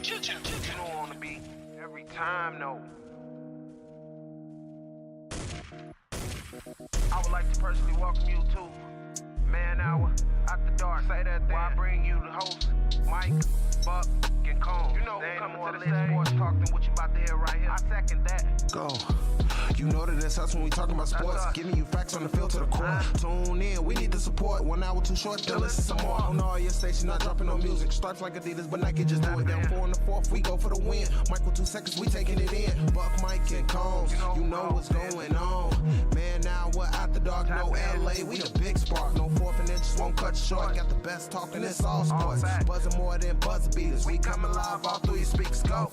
You don't want to be every time, no. I would like to personally welcome you to Man Hour After Dark. Say that thing. Why I bring you the host, Mike, Buck, and Cone. You know who coming to the stage. Sports talk than what you about to hear right here. I second that. Go. You know that it's us when we talking about sports. Giving you facts on the field to the core. Tune in, we need the support. 1 hour too short, then listen some more. On all your stations, not dropping no music. Starts like Adidas, but Nike just do it. Down 4 in the 4th, we go for the win. Michael 2 seconds, we taking it in. Buck, Mike, and Combs, you know what's going on. Man, now we're After Dark, no LA, we the big spark. No 4th and inches won't cut you short. Got the best talking, it's all sports. Buzzing more than buzzer beaters. We coming live all through your speakers, go.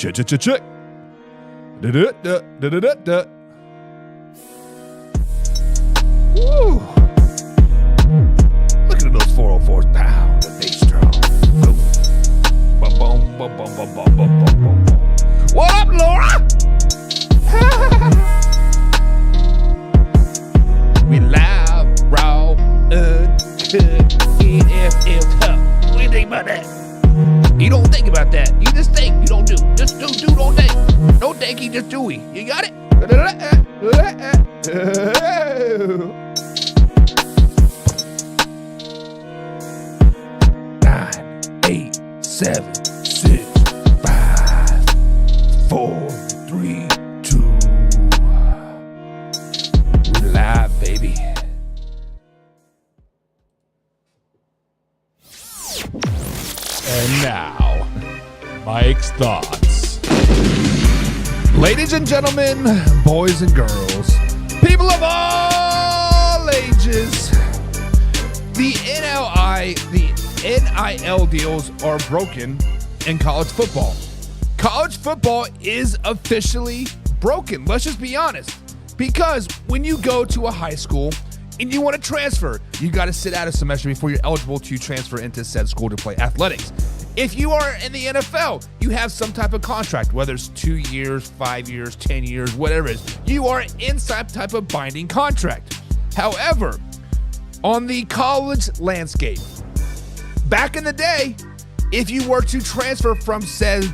Check. Da-da-da-da. Woo. Look at those 404s pound and bass drum. Boom. Boom, boom, boom, boom, boom, boom, boom, boom. What up, Laura? We live, raw, uncut, NFL tough. What do you think about that? You don't think about that. You just think. You don't do. Just do, don't think. No thinky, just doey. You got it? 9, 8, 7, 6, 5, 4, 3, 2. We're live, baby. And now, Mike's Thoughts. Ladies and gentlemen, boys and girls, people of all ages, the NIL deals are broken in college football. College football is officially broken. Let's just be honest. Because when you go to a high school and you want to transfer, you got to sit out a semester before you're eligible to transfer into said school to play athletics. If you are in the NFL, you have some type of contract, whether it's 2 years, 5 years, 10 years, whatever it is. You are in some type of binding contract. However, on the college landscape, back in the day, if you were to transfer from said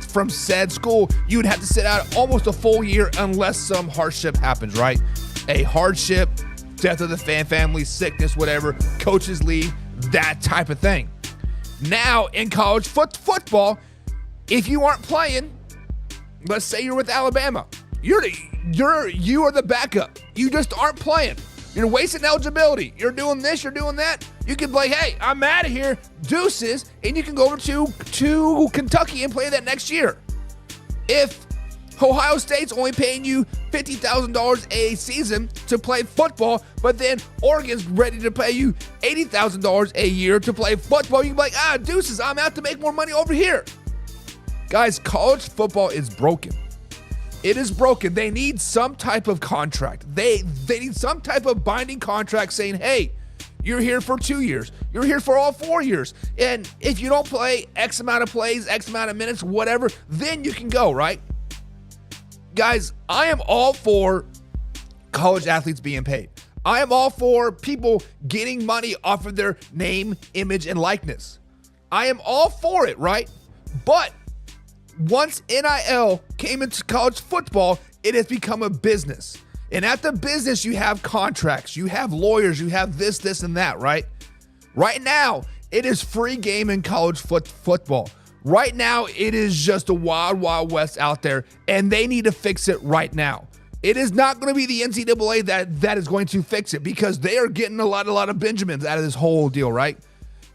school, you would have to sit out almost a full year unless some hardship happens, right? A hardship, death of the family, sickness, whatever, coaches leave, that type of thing. Now in college football, if you aren't playing, let's say you're with Alabama, you are the backup. You just aren't playing. You're wasting eligibility. You're doing this, you're doing that. You can play, hey, I'm out of here, deuces, and you can go over to Kentucky and play that next year. If Ohio State's only paying you $50,000 a season to play football, but then Oregon's ready to pay you $80,000 a year to play football, you can be like, deuces, I'm out to make more money over here. Guys, college football is broken. It is broken. They need some type of contract. They need some type of binding contract saying, hey, you're here for 2 years. You're here for all 4 years. And if you don't play X amount of plays, X amount of minutes, whatever, then you can go, right? Guys, I am all for college athletes being paid. I am all for people getting money off of their name, image, and likeness. I am all for it, right? But once NIL came into college football, it has become a business. And at the business, you have contracts, you have lawyers, you have this, and that, right? Right now, it is free game in college football. Right now, it is just a wild, wild west out there, and they need to fix it right now. It is not going to be the NCAA that is going to fix it because they are getting a lot of Benjamins out of this whole deal, right?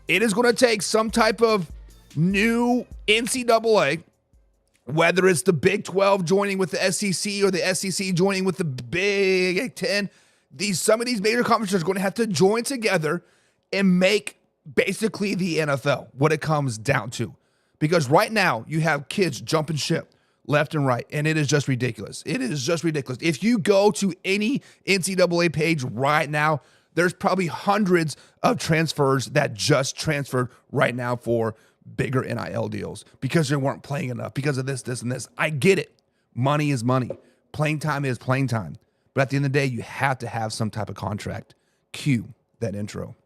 It is going to take some type of new NCAA, whether it's the Big 12 joining with the SEC or the SEC joining with the Big 10, some of these major conferences are going to have to join together and make basically the NFL what it comes down to. Because right now you have kids jumping ship left and right, and it is just ridiculous. It is just ridiculous. If you go to any NCAA page right now, there's probably hundreds of transfers that just transferred right now for bigger NIL deals because they weren't playing enough because of this, and this. I get it. Money is money. Playing time is playing time. But at the end of the day, you have to have some type of contract. Cue that intro.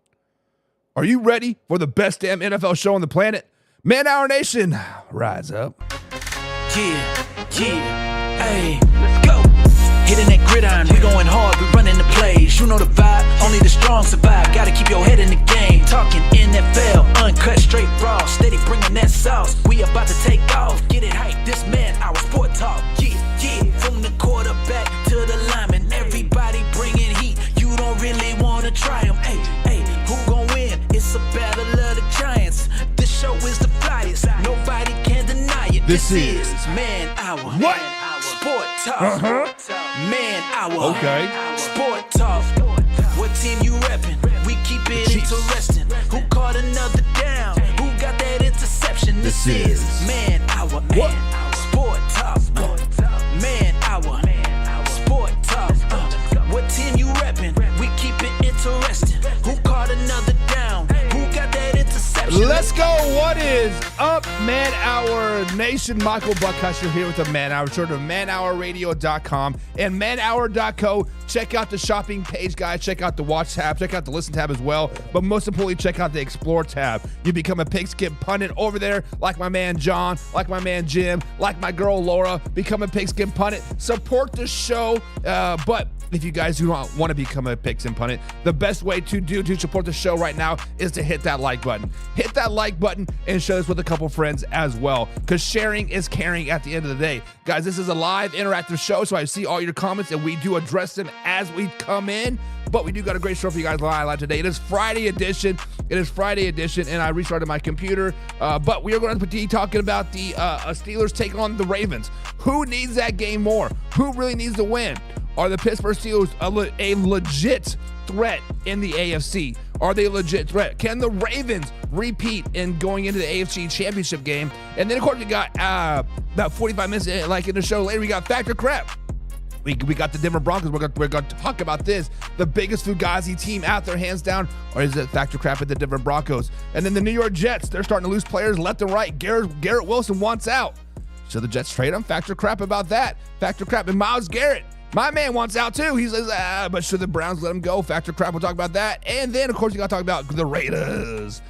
Are you ready for the best damn NFL show on the planet? Man Hour Nation, rise up. Yeah, hey, let's go. Hitting that gridiron, we going hard, we running the plays. You know the vibe, only the strong survive. Gotta keep your head in the game. Talking NFL, uncut, straight raw. Steady bringing that sauce. We about to take off. Get it hype, this man, our sport talk. Yeah, from the quarterback to the lineman. Everybody bringing heat. You don't really wanna try them. Hey, who gon' win? It's a battle of the giants. This show is the flyest. Nobody can deny it. This is Man Hour. What? Sport Talk. Man Hour. Okay. Sport Talk. What team you reppin'? We keep it interesting. Who caught another down? Who got that interception? This is Man Hour. What? Sport Talk. Man Hour. Sport Talk. What team you reppin'? We keep it interesting. Who caught another down? Who got that interception? Let's go. What is up, Man Hour Nation? Michael Buckhuister here with the Man Hour. Sure to manhourradio.com and manhour.co. Check out the shopping page, guys. Check out the watch tab. Check out the listen tab as well. But most importantly, check out the explore tab. You become a pigskin pundit over there, like my man John, like my man Jim, like my girl Laura. Become a pigskin pundit. Support the show. But if you guys do not want to become a pigskin pundit, the best way to support the show right now is to hit that like button. Hit that like button and share this with a couple friends as well, because sharing is caring at the end of the day. Guys, this is a live interactive show, so I see all your comments and we do address them as we come in. But we do got a great show for you guys live today. It is Friday edition. And I restarted my computer. But we are going to be talking about the Steelers taking on the Ravens. Who needs that game more? Who really needs to win? Are the Pittsburgh Steelers a legit threat in the AFC? Are they a legit threat? Can the Ravens repeat in going into the AFC Championship game? And then, of course, we got about 45 minutes like in the show later, we got Factor Crap. We got the Denver Broncos. We're going to talk about this. The biggest Fugazi team out there, hands down, or is it Factor Crap at the Denver Broncos? And then the New York Jets, they're starting to lose players left and right. Garrett Wilson wants out. Should the Jets trade him? Factor Crap about that. Factor Crap. And Myles Garrett, my man, wants out too. He says, but should the Browns let him go? Factor Crap, we'll talk about that. And then, of course, you got to talk about the Raiders.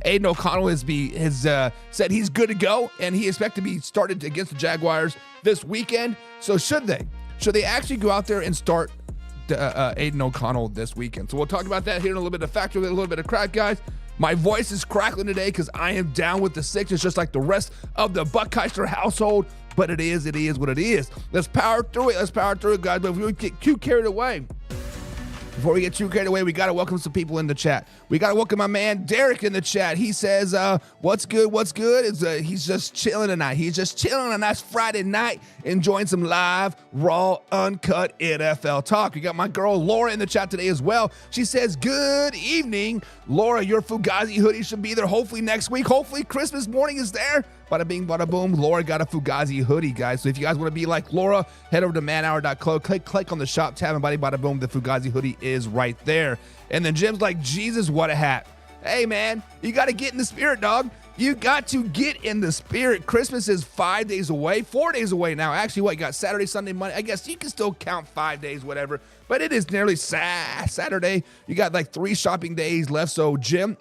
Aiden O'Connell has said he's good to go, and he expects to be started against the Jaguars this weekend. So should they? Should they actually go out there and start Aiden O'Connell this weekend? So we'll talk about that here in a little bit of Factor, a little bit of crack, guys. My voice is crackling today because I am down with the sickness, just like the rest of the Buckheister household. But it is what it is. Let's power through it, guys. But if we get too carried away, before we get too carried away, we got to welcome some people in the chat. We got to welcome my man Derek in the chat. He says, what's good? He's just chilling tonight. He's just chilling on a nice Friday night, enjoying some live, raw, uncut NFL talk. We got my girl Laura in the chat today as well. She says, good evening. Laura, your Fugazi hoodie should be there hopefully next week. Hopefully Christmas morning is there. Bada bing, bada boom. Laura got a Fugazi hoodie, guys. So if you guys want to be like Laura, head over to manhour.co. Click on the shop tab, and bada boom, the Fugazi hoodie is right there. And then Jim's like, Jesus, what a hat. Hey, man, you got to get in the spirit, dog. You got to get in the spirit. Christmas is 5 days away, 4 days away now. Actually, what, you got Saturday, Sunday, Monday? I guess you can still count 5 days, whatever. But it is nearly Saturday. You got like 3 shopping days left. So, Jim,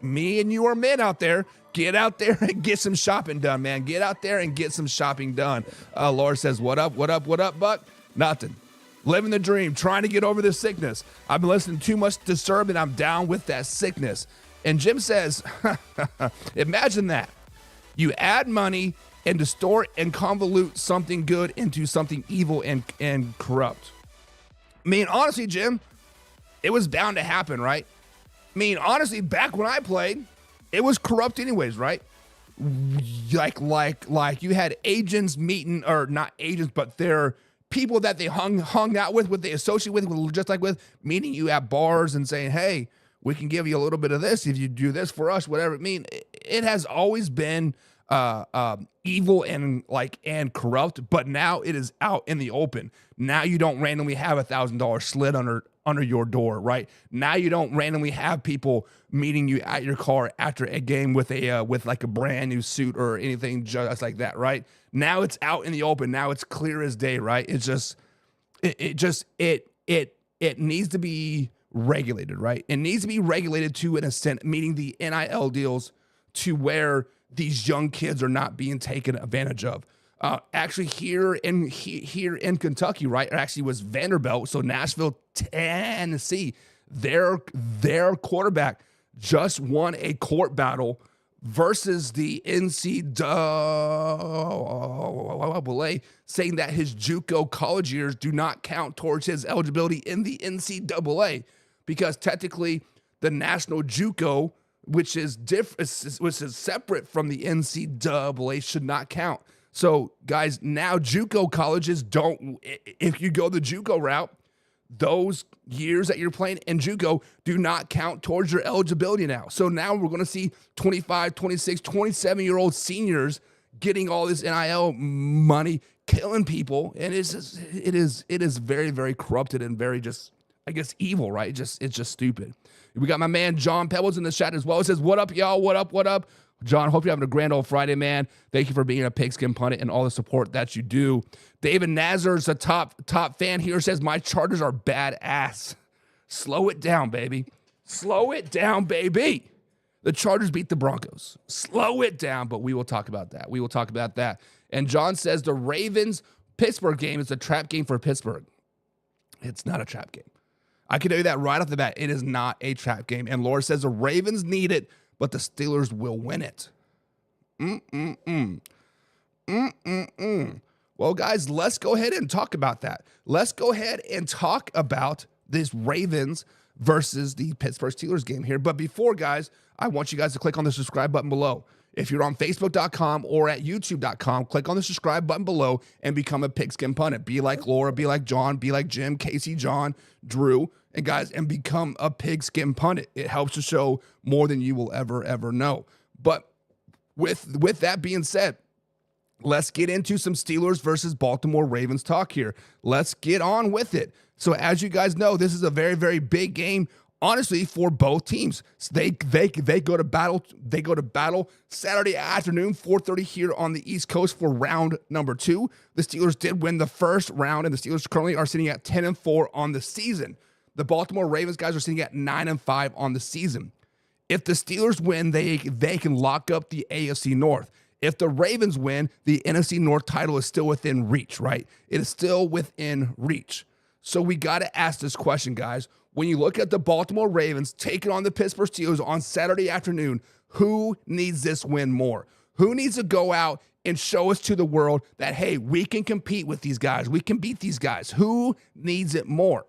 me and you are men out there. Get out there and get some shopping done, man. Get out there and get some shopping done. Laura says, what up, Buck? Nothing. Living the dream, trying to get over this sickness. I've been listening too much to Disturbed, and I'm down with that sickness. And Jim says, imagine that. You add money and distort and convolute something good into something evil and corrupt. I mean, honestly, Jim, it was bound to happen, right? I mean, honestly, back when I played, it was corrupt anyways, right? like you had agents meeting, or not agents, but they're people that they hung out with, what they associate with, just like with meeting you at bars and saying, hey, we can give you a little bit of this if you do this for us, whatever it means. It has always been evil and corrupt, but now it is out in the open. Now you don't randomly have $1,000 slid under your door, right? Now you don't randomly have people meeting you at your car after a game with like a brand new suit or anything just like that, right? Now it's out in the open. Now it's clear as day, right? It's just it needs to be regulated, right? It needs to be regulated to an extent, meaning the NIL deals, to where these young kids are not being taken advantage of. Actually, here in Kentucky, right? It actually was Vanderbilt. So Nashville, Tennessee, their quarterback just won a court battle versus the NCAA, saying that his JUCO college years do not count towards his eligibility in the NCAA, because technically the national JUCO, which is separate from the NCAA, should not count. So, guys, now JUCO colleges don't. If you go the JUCO route, those years that you're playing in JUCO do not count towards your eligibility now. So now we're going to see 25, 26, 27-year-old seniors getting all this NIL money, killing people, and it is very, very corrupted and very just, I guess, evil, right? It's just stupid. We got my man John Pebbles in the chat as well. It says, "What up, y'all? What up? What up?" John, hope you're having a grand old Friday, man. Thank you for being a Pigskin Pundit and all the support that you do. David Nazar's a top fan here, says, "My Chargers are badass." Slow it down, baby. Slow it down, baby. The Chargers beat the Broncos. Slow it down, but we will talk about that. We will talk about that. And John says the Ravens-Pittsburgh game is a trap game for Pittsburgh. It's not a trap game. I can tell you that right off the bat. It is not a trap game. And Laura says the Ravens need it, but the Steelers will win it. Well, guys, let's go ahead and talk about that. Let's go ahead and talk about this Ravens versus the Pittsburgh Steelers game here. But before, guys, I want you guys to click on the subscribe button below. If you're on Facebook.com or at YouTube.com, click on the subscribe button below and become a Pigskin Pundit. Be like Laura, be like John, be like Jim, Casey, John, Drew, and guys, and become a Pigskin Pundit. It helps the show more than you will ever know. But with that being said, let's get into some Steelers versus Baltimore Ravens talk here. Let's get on with it. So as you guys know, this is a very, very big game, honestly, for both teams. So they go to battle. They go to battle Saturday afternoon, 4:30 here on the East Coast for round number 2. The Steelers did win the first round, and the Steelers currently are sitting at 10-4 on the season. The Baltimore Ravens guys are sitting at 9-5 on the season. If the Steelers win, they can lock up the AFC North. If the Ravens win, the NFC North title is still within reach, right? It is still within reach. So we got to ask this question, guys. When you look at the Baltimore Ravens taking on the Pittsburgh Steelers on Saturday afternoon, who needs this win more? Who needs to go out and show us to the world that, hey, we can compete with these guys. We can beat these guys. Who needs it more?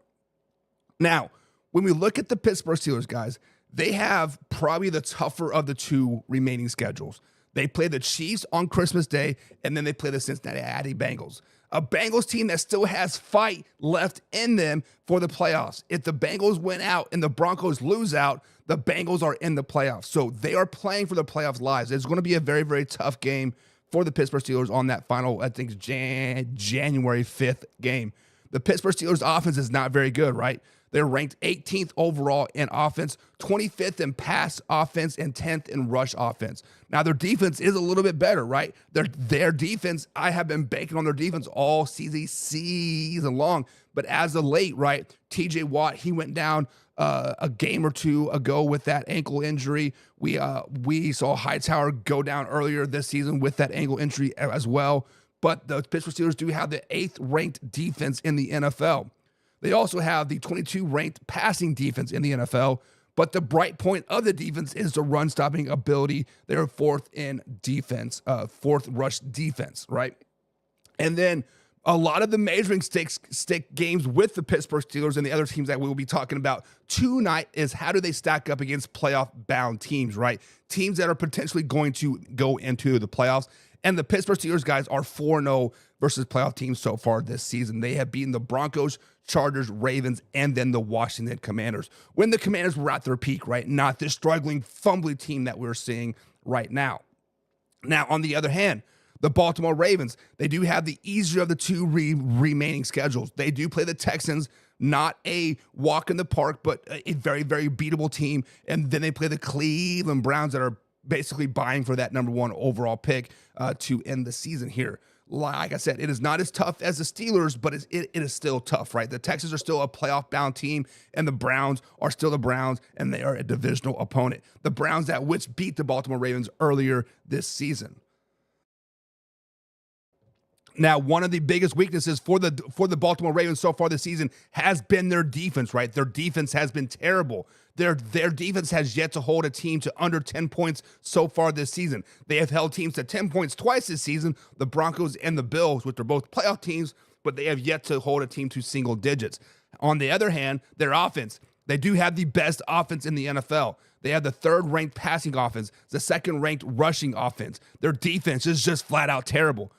Now, when we look at the Pittsburgh Steelers, guys, they have probably the tougher of the two remaining schedules. They play the Chiefs on Christmas Day, and then they play the Cincinnati Bengals. A Bengals team that still has fight left in them for the playoffs. If the Bengals win out and the Broncos lose out, the Bengals are in the playoffs. So they are playing for the playoffs lives. It's going to be a very, very tough game for the Pittsburgh Steelers on that final, I think, January 5th game. The Pittsburgh Steelers offense is not very good, right? They're ranked 18th overall in offense, 25th in pass offense, and 10th in rush offense. Now, their defense is a little bit better, right? Their defense, I have been banking on their defense all season long. But as of late, right, TJ Watt, he went down a game or two ago with that ankle injury. We saw Hightower go down earlier this season with that ankle injury as well. But the Pittsburgh Steelers do have the 8th ranked defense in the NFL. They also have the 22 ranked passing defense in the NFL, but the bright point of the defense is the run stopping ability. They're 4th in defense, 4th rush defense, right? And then A lot of the measuring stick games with the Pittsburgh Steelers and the other teams that we will be talking about tonight is how do they stack up against playoff-bound teams, right? Teams that are potentially going to go into the playoffs. And the Pittsburgh Steelers guys are 4-0 versus playoff teams so far this season. They have beaten the Broncos, Chargers, Ravens, and then the Washington Commanders. When the Commanders were at their peak, right? Not this struggling, fumbling team that we're seeing right now. Now, on the other hand, the Baltimore Ravens, they do have the easier of the two remaining schedules. They do play the Texans, not a walk in the park, but a very, very beatable team. And then they play the Cleveland Browns that are basically buying for that number one overall pick to end the season here. Like I said, it is not as tough as the Steelers, but it is still tough, right? The Texans are still a playoff-bound team, and the Browns are still the Browns, and they are a divisional opponent. The Browns that which beat the Baltimore Ravens earlier this season. Now, one of the biggest weaknesses for the Baltimore Ravens so far this season has been their defense, right? Their defense has been terrible. Their defense has yet to hold a team to under 10 points so far this season. They have held teams to 10 points twice this season, the Broncos and the Bills, which are both playoff teams, but they have yet to hold a team to single digits. On the other hand, their offense, they do have the best offense in the NFL. They have the third-ranked passing offense, the second-ranked rushing offense. Their defense is just flat out terrible.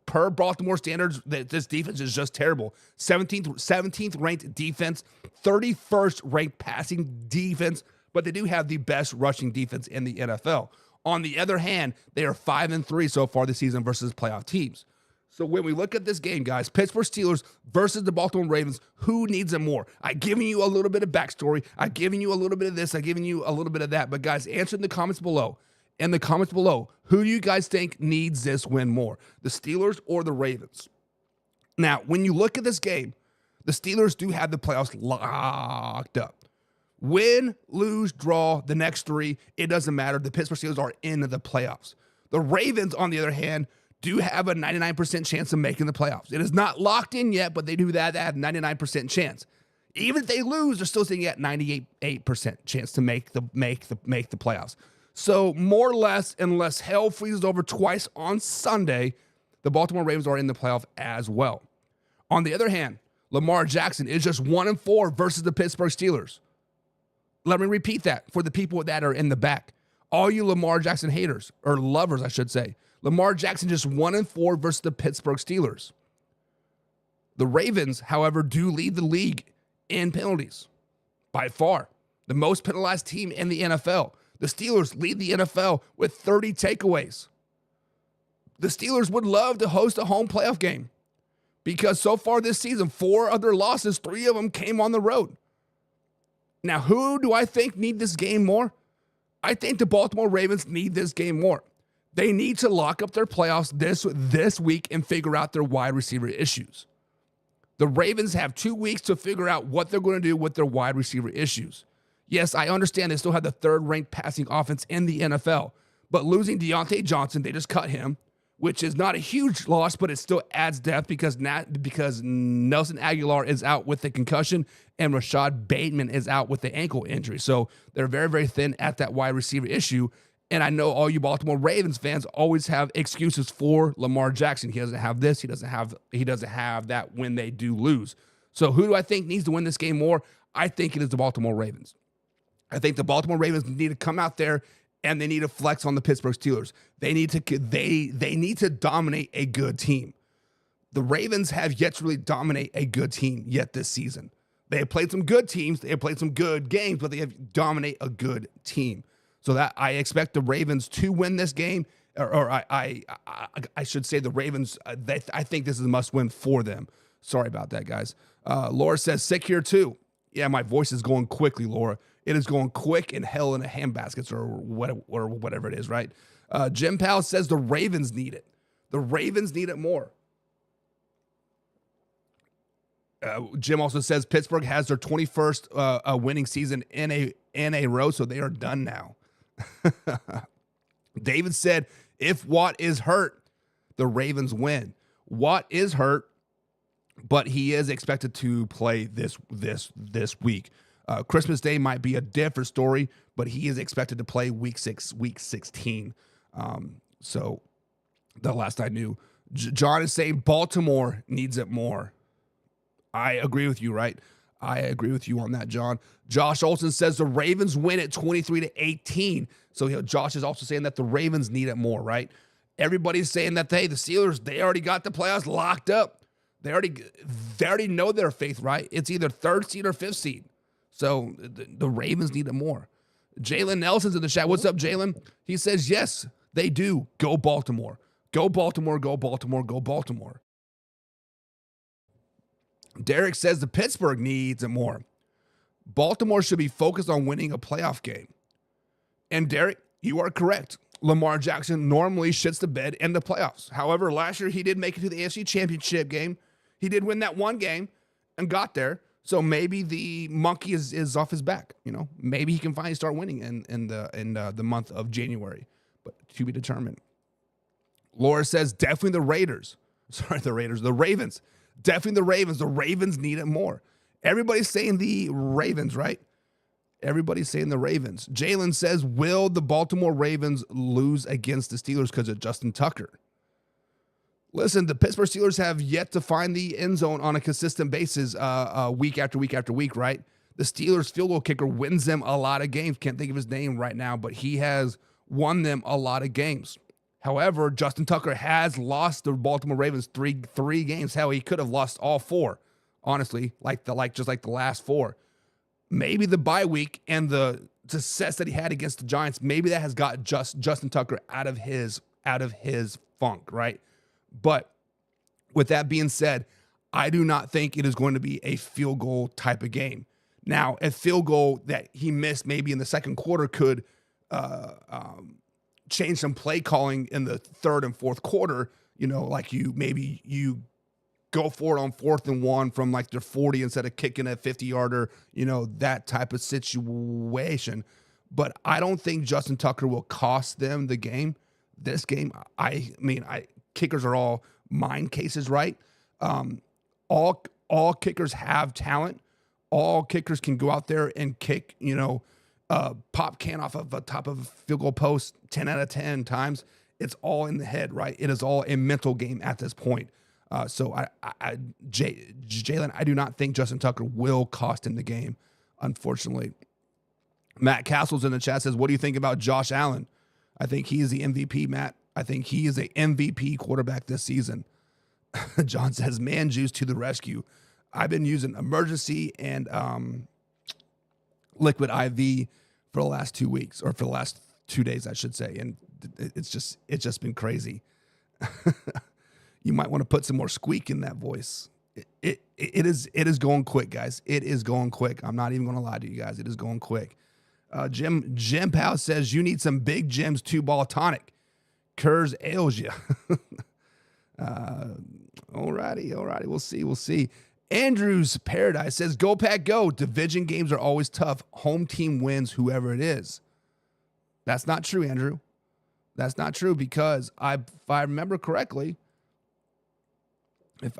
Per Baltimore standards, this defense is just terrible. 17th ranked defense, 31st ranked passing defense, but they do have the best rushing defense in the NFL. On the other hand, they are 5-3 so far this season versus playoff teams. So when we look at this game, guys, Pittsburgh Steelers versus the Baltimore Ravens, who needs it more? I've given you a little bit of backstory. I've given you a little bit of this. I've given you a little bit of that. But guys, answer in the comments below. In the comments below, who do you guys think needs this win more, the Steelers or the Ravens? Now, when you look at this game, the Steelers do have the playoffs locked up. Win, lose, draw, the next three, it doesn't matter. The Pittsburgh Steelers are in the playoffs. The Ravens, on the other hand, do have a 99% chance of making the playoffs. It is not locked in yet, but they do that. They have a 99% chance. Even if they lose, they're still sitting at 98% chance to make the playoffs. So more or less, unless hell freezes over twice on Sunday, the Baltimore Ravens are in the playoff as well. On the other hand, Lamar Jackson is just 1-4 versus the Pittsburgh Steelers. Let me repeat that for the people that are in the back. All you Lamar Jackson haters, or lovers, I should say. Lamar Jackson just 1-4 versus the Pittsburgh Steelers. The Ravens, however, do lead the league in penalties by far. The most penalized team in the NFL. The Steelers lead the NFL with 30 takeaways. The Steelers would love to host a home playoff game because so far this season, 4 of their losses, 3 of them came on the road. Now, who do I think need this game more? I think the Baltimore Ravens need this game more. They need to lock up their playoffs this week and figure out their wide receiver issues. The Ravens have 2 weeks to figure out what they're going to do with their wide receiver issues. Yes, I understand they still have the third-ranked passing offense in the NFL, but losing Deontay Johnson, they just cut him, which is not a huge loss, but it still adds depth because Nelson Aguilar is out with the concussion and Rashad Bateman is out with the ankle injury. So they're very, very thin at that wide receiver issue. And I know all you Baltimore Ravens fans always have excuses for Lamar Jackson. He doesn't have this. He doesn't have that when they do lose. So who do I think needs to win this game more? I think it is the Baltimore Ravens. I think the Baltimore Ravens need to come out there and they need to flex on the Pittsburgh Steelers. They need to dominate a good team. The Ravens have yet to really dominate a good team yet this season. They have played some good teams. They have played some good games, but they have dominate a good team. So that I expect the Ravens to win this game, or I should say the Ravens. I think this is a must-win for them. Sorry about that, guys. Laura says sick here too. Yeah, my voice is going quickly, Laura. It is going quick in hell in a handbaskets or whatever it is, right? Jim Powell says the Ravens need it. The Ravens need it more. Jim also says Pittsburgh has their 21st winning season in a row, so they are done now. David said, if Watt is hurt, the Ravens win. Watt is hurt, but he is expected to play this week. Christmas Day might be a different story, but he is expected to play week 16. So the last I knew, John is saying Baltimore needs it more. I agree with you, right? I agree with you on that, John. Josh Olson says the Ravens win at 23-18. So Josh is also saying that the Ravens need it more, right? Everybody's saying that, hey, the Steelers, they already got the playoffs locked up. They already know their faith, right? It's either 3rd seed or 5th seed. So the Ravens need it more. Jalen Nelson's in the chat. What's up, Jalen? He says, yes, they do. Go Baltimore. Go Baltimore, go Baltimore, go Baltimore. Derek says the Pittsburgh needs it more. Baltimore should be focused on winning a playoff game. And Derek, you are correct. Lamar Jackson normally shits the bed in the playoffs. However, last year he did make it to the AFC Championship game. He did win that one game and got there. So maybe the monkey is off his back. Maybe he can finally start winning in the month of January. But to be determined. Laura says definitely the Raiders. Sorry, the Ravens. Definitely the Ravens. The Ravens need it more. Everybody's saying the Ravens, right? Everybody's saying the Ravens. Jalen says, will the Baltimore Ravens lose against the Steelers because of Justin Tucker? Listen, the Pittsburgh Steelers have yet to find the end zone on a consistent basis week after week after week, right? The Steelers field goal kicker wins them a lot of games. Can't think of his name right now, but he has won them a lot of games. However, Justin Tucker has lost the Baltimore Ravens three games. Hell, he could have lost all 4, honestly, just like the last 4. Maybe the bye week and the success that he had against the Giants, maybe that has got Justin Tucker out of his funk, right? But with that being said, I do not think it is going to be a field goal type of game. Now, a field goal that he missed maybe in the second quarter could change some play calling in the third and fourth quarter. Like you go for it on 4th and 1 from like their 40 instead of kicking a 50-yarder, that type of situation. But I don't think Justin Tucker will cost them the game. This game, kickers are all mind cases, right? All kickers have talent. All kickers can go out there and kick, pop can off of the top of a field goal post 10 out of 10 times. It's all in the head, right? It is all a mental game at this point. So Jalen, I do not think Justin Tucker will cost him the game, unfortunately. Matt Castle's in the chat says, what do you think about Josh Allen? I think he is the MVP, Matt. I think he is a MVP quarterback this season. John says, man juice to the rescue. I've been using emergency and liquid IV for the last 2 weeks, or for the last 2 days, I should say. And it's just been crazy. You might want to put some more squeak in that voice. It is going quick, guys. It is going quick. I'm not even going to lie to you guys. It is going quick. Jim Powell says you need some Big Jim's 2-ball tonic. Kurz ails you. Alrighty. We'll see. Andrew's Paradise says, go Pack go. Division games are always tough. Home team wins whoever it is. That's not true, Andrew. That's not true, because if I remember correctly, the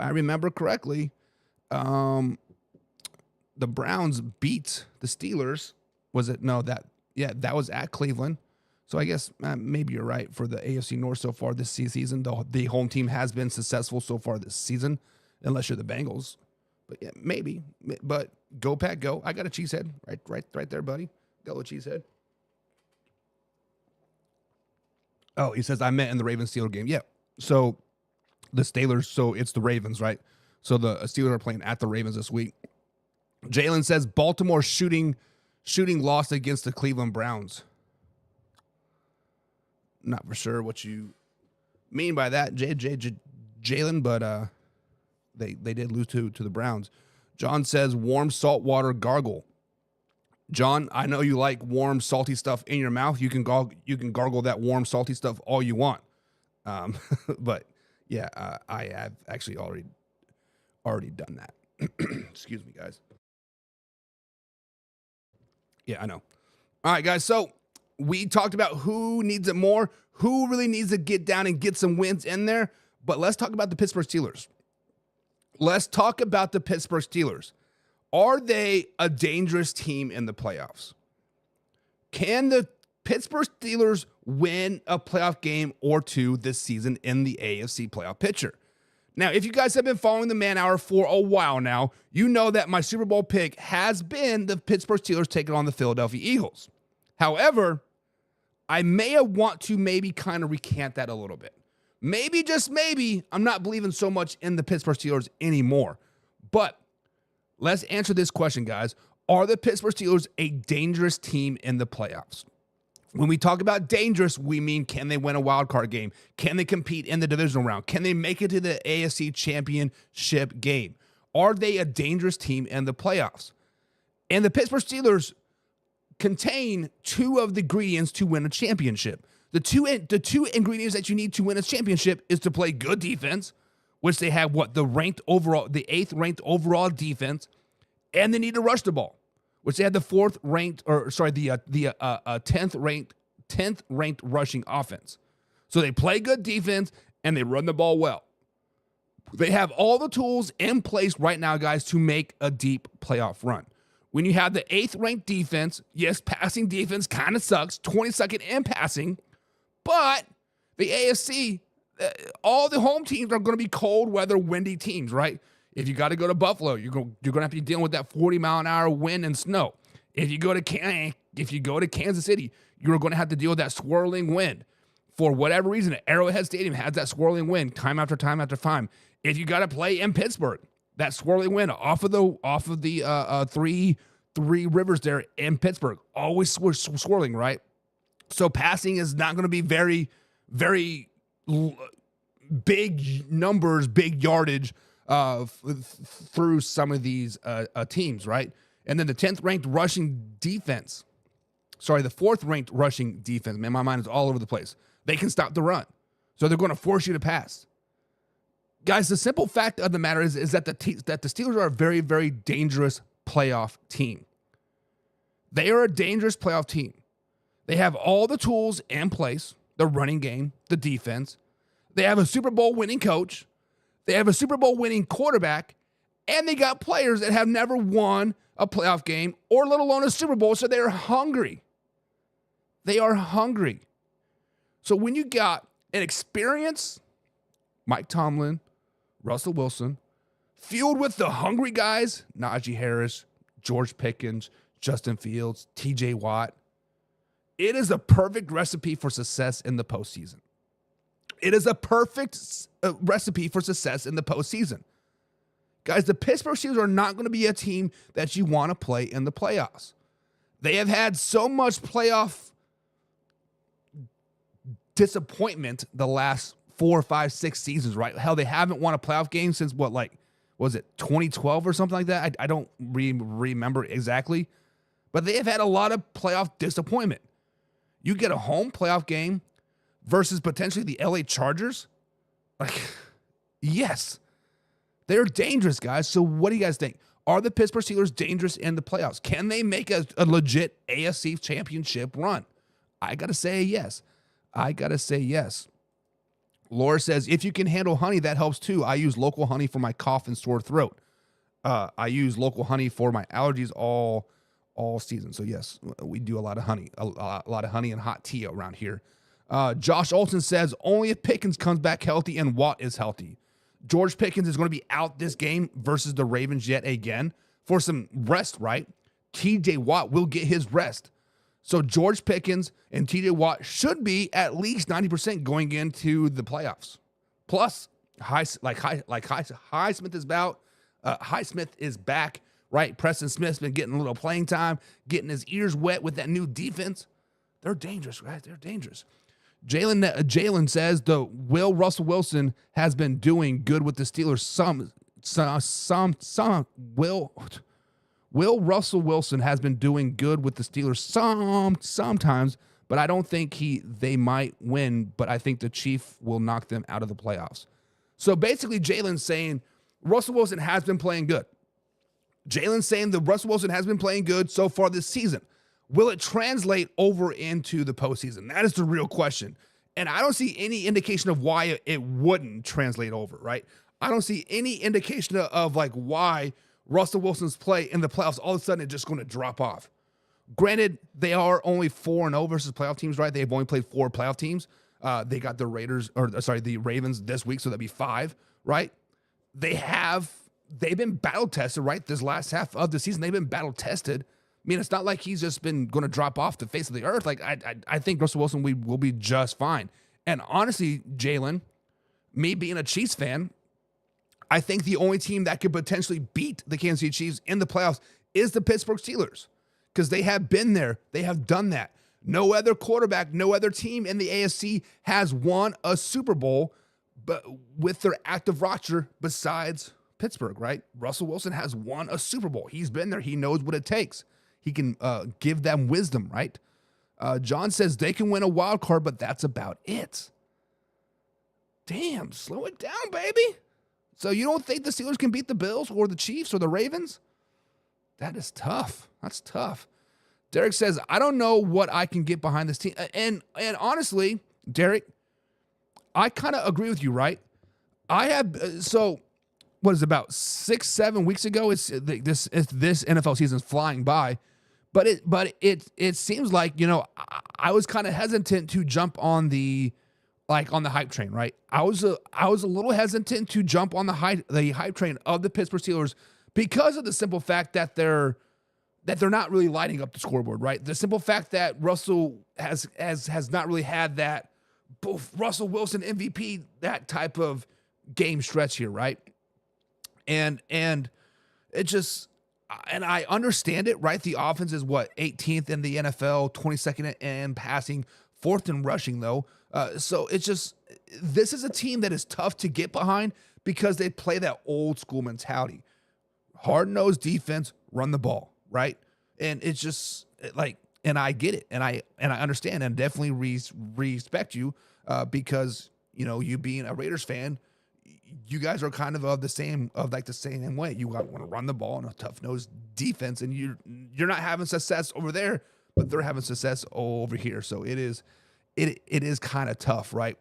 Browns beat the Steelers. Was it? No, that was at Cleveland. So I guess maybe you're right for the AFC North so far this season. The home team has been successful so far this season, unless you're the Bengals. But yeah, maybe. But go Pack, go! I got a cheesehead right there, buddy. Got a little cheesehead. Oh, he says I meant in the Ravens-Steelers game. Yeah. So the Steelers. So it's the Ravens, right? So the Steelers are playing at the Ravens this week. Jalen says Baltimore shooting lost against the Cleveland Browns. Not for sure what you mean by that, Jalen, but they did lose to the Browns. John says warm saltwater gargle. John, I know you like warm salty stuff in your mouth. You can gargle that warm salty stuff all you want. But yeah, I have actually already done that. Excuse me, guys. Yeah, I know. All right, guys. So we talked about who needs it more, who really needs to get down and get some wins in there. But let's talk about the Pittsburgh Steelers. Are they a dangerous team in the playoffs? Can the Pittsburgh Steelers win a playoff game or two this season in the AFC playoff picture. Now, if you guys have been following the Man Hour for a while now, you know that my Super Bowl pick has been the Pittsburgh Steelers taking on the Philadelphia Eagles. However, I may want to maybe kind of recant that a little bit. Maybe, just maybe, I'm not believing so much in the Pittsburgh Steelers anymore. But let's answer this question, guys. Are the Pittsburgh Steelers a dangerous team in the playoffs? When we talk about dangerous, we mean, can they win a wild card game? Can they compete in the divisional round? Can they make it to the AFC championship game? Are they a dangerous team in the playoffs? And the Pittsburgh Steelers contain two of the ingredients to win a championship. The two ingredients that you need to win a championship is to play good defense, which they have the 8th ranked overall defense, and they need to rush the ball, which they had the 10th ranked rushing offense. So they play good defense and they run the ball well. They have all the tools in place right now, guys, to make a deep playoff run. When you have the 8th ranked defense, yes, passing defense kind of sucks, 22nd in passing, but the AFC, all the home teams are going to be cold weather, windy teams, right? If you got to go to Buffalo, you're going to have to be dealing with that 40-mile-an-hour wind and snow. If you go to Kansas City, you're going to have to deal with that swirling wind. For whatever reason, Arrowhead Stadium has that swirling wind time after time after time. If you got to play in Pittsburgh, that swirling wind off of the three rivers there in Pittsburgh, always swirling, right? So passing is not going to be very, very big numbers, big yardage through some of these teams, right? And then the 10th ranked rushing defense. Sorry, the 4th ranked rushing defense. Man, my mind is all over the place. They can stop the run. So they're going to force you to pass. Guys, the simple fact of the matter is that the Steelers are a very, very dangerous playoff team. They are a dangerous playoff team. They have all the tools in place, the running game, the defense. They have a Super Bowl winning coach. They have a Super Bowl winning quarterback. And they got players that have never won a playoff game or let alone a Super Bowl, so they're hungry. They are hungry. So when you got an experienced Mike Tomlin, Russell Wilson, fueled with the hungry guys, Najee Harris, George Pickens, Justin Fields, TJ Watt, it is a perfect recipe for success in the postseason. It is a perfect recipe for success in the postseason. Guys, the Pittsburgh Steelers are not going to be a team that you want to play in the playoffs. They have had so much playoff disappointment the last 4, 5, 6 seasons, right? Hell, they haven't won a playoff game since was it 2012 or something like that? I don't remember exactly. But they have had a lot of playoff disappointment. You get a home playoff game versus potentially the LA Chargers? Yes. They're dangerous, guys. So what do you guys think? Are the Pittsburgh Steelers dangerous in the playoffs? Can they make a legit AFC championship run? I got to say yes. Laura says, if you can handle honey, that helps too. I use local honey for my cough and sore throat. I use local honey for my allergies all season. So yes, we do a lot of honey, a lot of honey and hot tea around here. Josh Olson says, only if Pickens comes back healthy and Watt is healthy. George Pickens is going to be out this game versus the Ravens yet again for some rest, right? TJ Watt will get his rest. So George Pickens and TJ Watt should be at least 90% going into the playoffs. Plus, Highsmith is out. Highsmith is back, right? Preston Smith's been getting a little playing time, getting his ears wet with that new defense. They're dangerous, guys. They're dangerous. Jalen says Will Russell Wilson has been doing good with the Steelers. Will Russell Wilson has been doing good with the Steelers sometimes, but I don't think they might win, but I think the Chief will knock them out of the playoffs. So basically, Jalen's saying Russell Wilson has been playing good. Jalen's saying that Russell Wilson has been playing good so far this season. Will it translate over into the postseason? That is the real question. And I don't see any indication of why it wouldn't translate over, right? I don't see any indication of why Russell Wilson's play in the playoffs, all of a sudden, it's just going to drop off. Granted, they are only 4-0 versus playoff teams, right? They've only played 4 playoff teams. They got the Ravens this week, so that'd be 5, right? They've been battle tested, right? This last half of the season, they've been battle tested. I mean, it's not like he's just been going to drop off the face of the earth. Like, I think Russell Wilson will be just fine. And honestly, Jalen, me being a Chiefs fan, I think the only team that could potentially beat the Kansas City Chiefs in the playoffs is the Pittsburgh Steelers, because they have been there. They have done that. No other quarterback, no other team in the AFC has won a Super Bowl but with their active roster besides Pittsburgh, right? Russell Wilson has won a Super Bowl. He's been there. He knows what it takes. He can give them wisdom, right? John says they can win a wild card, but that's about it. Damn, slow it down, baby. So you don't think the Steelers can beat the Bills or the Chiefs or the Ravens? That is tough. That's tough. Derek says, I don't know what I can get behind this team. And honestly, Derek, I kind of agree with you, right? I have, what is it, about 6-7 weeks ago? This NFL season is flying by, but it seems like, I was kind of hesitant to jump on the hype train, right? I was a little hesitant to jump on the hype train of the Pittsburgh Steelers because of the simple fact that they're not really lighting up the scoreboard, right? The simple fact that Russell has not really had that Russell Wilson MVP, that type of game stretch here, right? And it just, and I understand it, right? The offense is 18th in the NFL, 22nd in passing, 4th in rushing though. So it's just, this is a team that is tough to get behind because they play that old school mentality. Hard-nosed defense, run the ball, right? And it's just like, and I get it, and I understand, and definitely respect you because you being a Raiders fan, you guys are kind of the same way. You want to run the ball in a tough-nosed defense, and you're not having success over there, but they're having success over here. So it is kind of tough, right?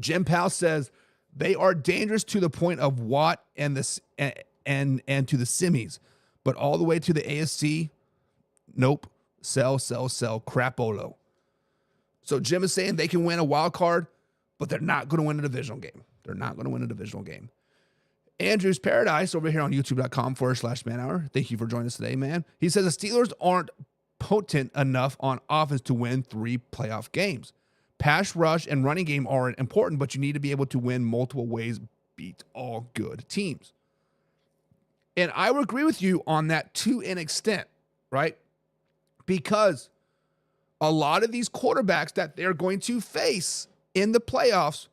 Jim Powell says they are dangerous to the point of Watt and to the semis, but all the way to the AFC, nope. Sell, crapolo. So Jim is saying they can win a wild card, but they're not going to win a divisional game. They're not going to win a divisional game. Andrew's Paradise over here on youtube.com/man hour. Thank you for joining us today, man. He says the Steelers aren't potent enough on offense to win 3 playoff games. Pass rush and running game are important, but you need to be able to win multiple ways, beat all good teams. And I would agree with you on that to an extent, right? Because a lot of these quarterbacks that they're going to face in the playoffs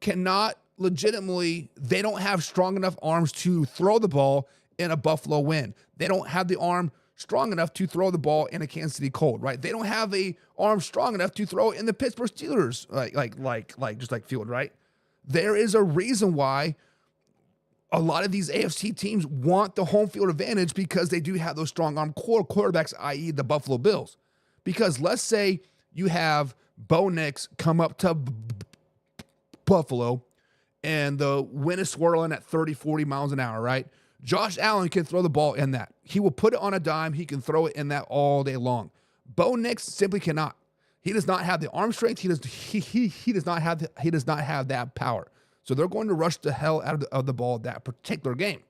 cannot legitimately, they don't have strong enough arms to throw the ball in a Buffalo win. They don't have the arm strong enough to throw the ball in a Kansas City Colt, right? They don't have a arm strong enough to throw in the Pittsburgh Steelers, like field, right? There is a reason why a lot of these AFC teams want the home field advantage because they do have those strong arm quarterbacks, i.e. the Buffalo Bills. Because let's say you have Bo Nix come up to Buffalo and the wind is swirling at 30, 40 miles an hour, right? Josh Allen can throw the ball in that. He will put it on a dime. He can throw it in that all day long. Bo Nix simply cannot. He does not have the arm strength. He does not have that power. So they're going to rush the hell out of the ball that particular game.